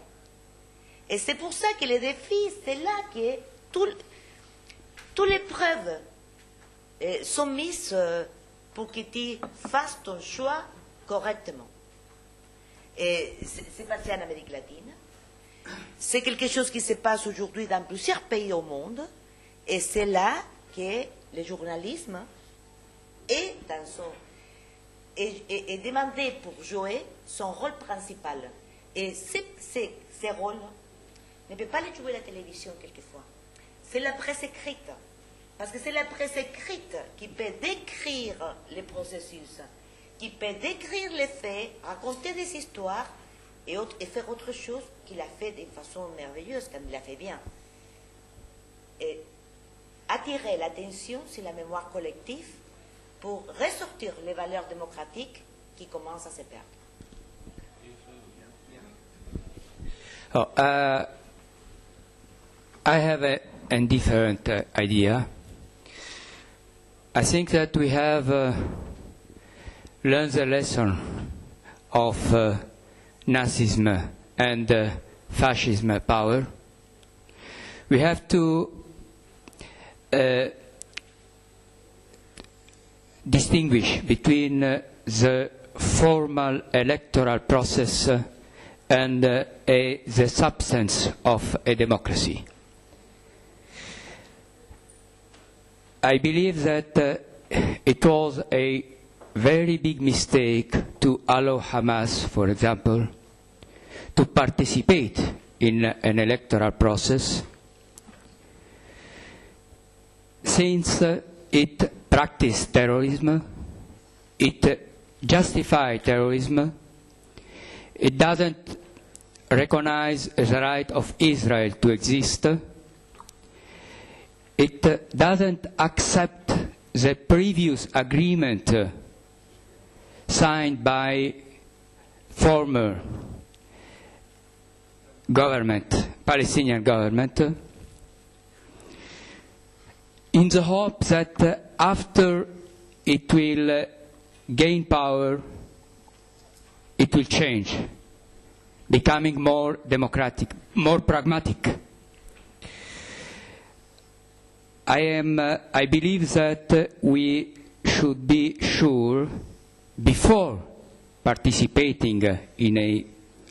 Et c'est pour ça que le défi, c'est là que toutes les preuves sont mises pour que tu fasses ton choix correctement. Et c'est passé en Amérique latine. C'est quelque chose qui se passe aujourd'hui dans plusieurs pays au monde. Et c'est là que le journalisme est demandé pour jouer son rôle principal. Et ces rôles ne peut pas les jouer la télévision quelquefois. C'est la presse écrite. Parce que c'est la presse écrite qui peut décrire les processus, qui peut décrire les faits, raconter des histoires et faire autre chose qu'il a fait d'une façon merveilleuse, comme il l'a fait bien. Et attirer l'attention sur la mémoire collective pour ressortir les valeurs démocratiques qui commencent à se perdre. I have a different idea. I think that we have learned the lesson of Nazism and fascism power. We have to distinguish between the formal electoral process and the substance of a democracy. I believe that it was a very big mistake to allow Hamas, for example, to participate in an electoral process, since it practiced terrorism, it justified terrorism, it doesn't recognize the right of Israel to exist, it doesn't accept the previous agreement signed by former government, Palestinian government, in the hope that after it will gain power, it will change, becoming more democratic, more pragmatic. I believe that we should be sure, before participating in a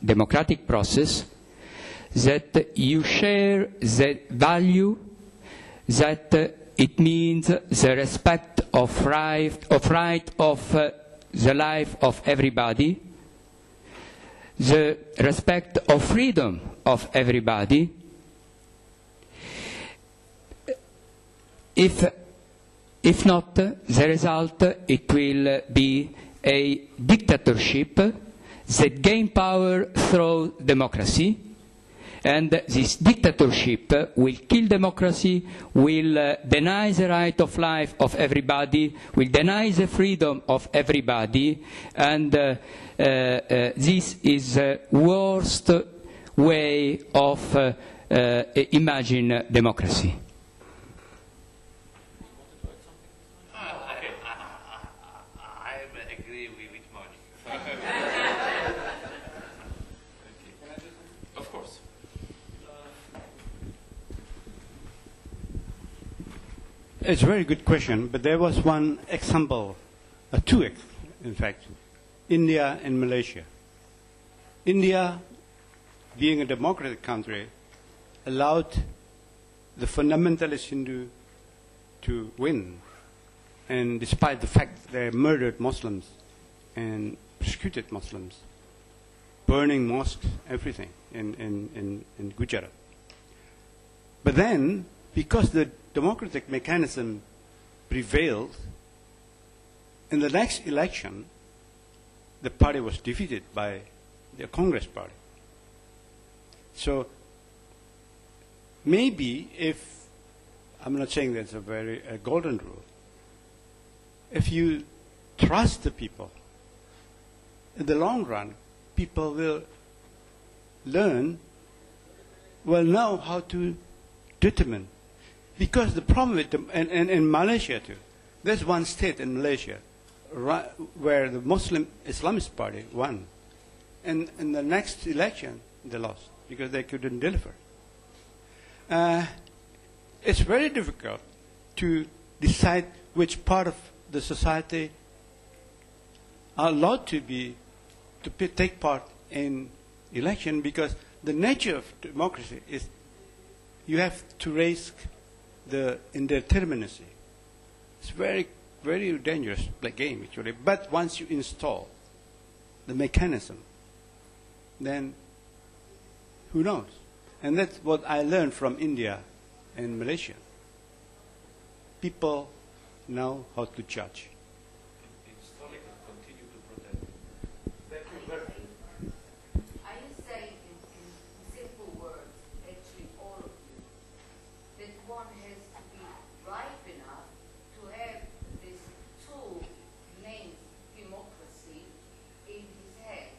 democratic process, that you share the value, that it means the respect of right of the life of everybody, the respect of freedom of everybody. If not, the result, it will be a dictatorship that gain power through democracy, and this dictatorship will kill democracy, will deny the right of life of everybody, will deny the freedom of everybody, and this is the worst way of imagine democracy. It's a very good question, but there was one example, two in fact, India and Malaysia. India, being a democratic country, allowed the fundamentalist Hindu to win, and despite the fact they murdered Muslims and persecuted Muslims, burning mosques, everything in Gujarat. But then, because the democratic mechanism prevailed, in the next election, the party was defeated by the Congress Party. So maybe if, I'm not saying that's a golden rule, if you trust the people, in the long run, people will know how to determine. Because the problem with them, and in Malaysia too, there's one state in Malaysia where the Muslim Islamist Party won. And in the next election, they lost because they couldn't deliver. It's very difficult to decide which part of the society are allowed to take part in election, because the nature of democracy is you have to raise the indeterminacy. It's very, very dangerous game, actually. But once you install the mechanism, then who knows? And that's what I learned from India and Malaysia. People know how to judge. Installing and continue to protect. Thank you very much. Are you saying in simple words, actually all of you, that one has to be ripe enough to have this tool named democracy in his hands?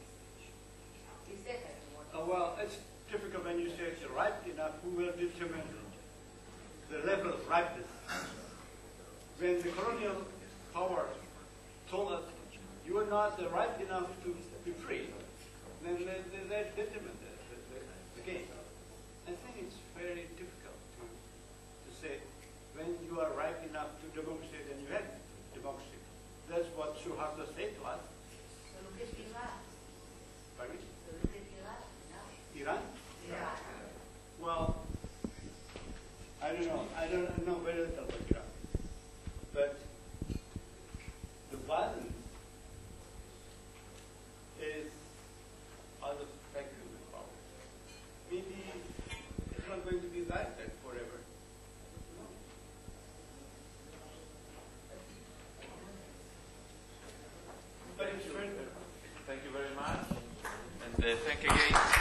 Is that what? Well, it's difficult when you say it's ripe enough. Who will determine the level of ripeness? When the colonial power told us you are not ripe enough to be free, then they determined the game. I think it's very difficult to say when you are ripe enough to democracy, then you have democracy. That's what Suharto said to us. So look at Iran. Pardon me? So look at Iran. No? Iran? Iran. Well, I don't know. I don't know very little about Iran. But the violence is out of spectrum of power. Maybe it's not going to be like that forever. No. But it's very Thank you very much. And thank again.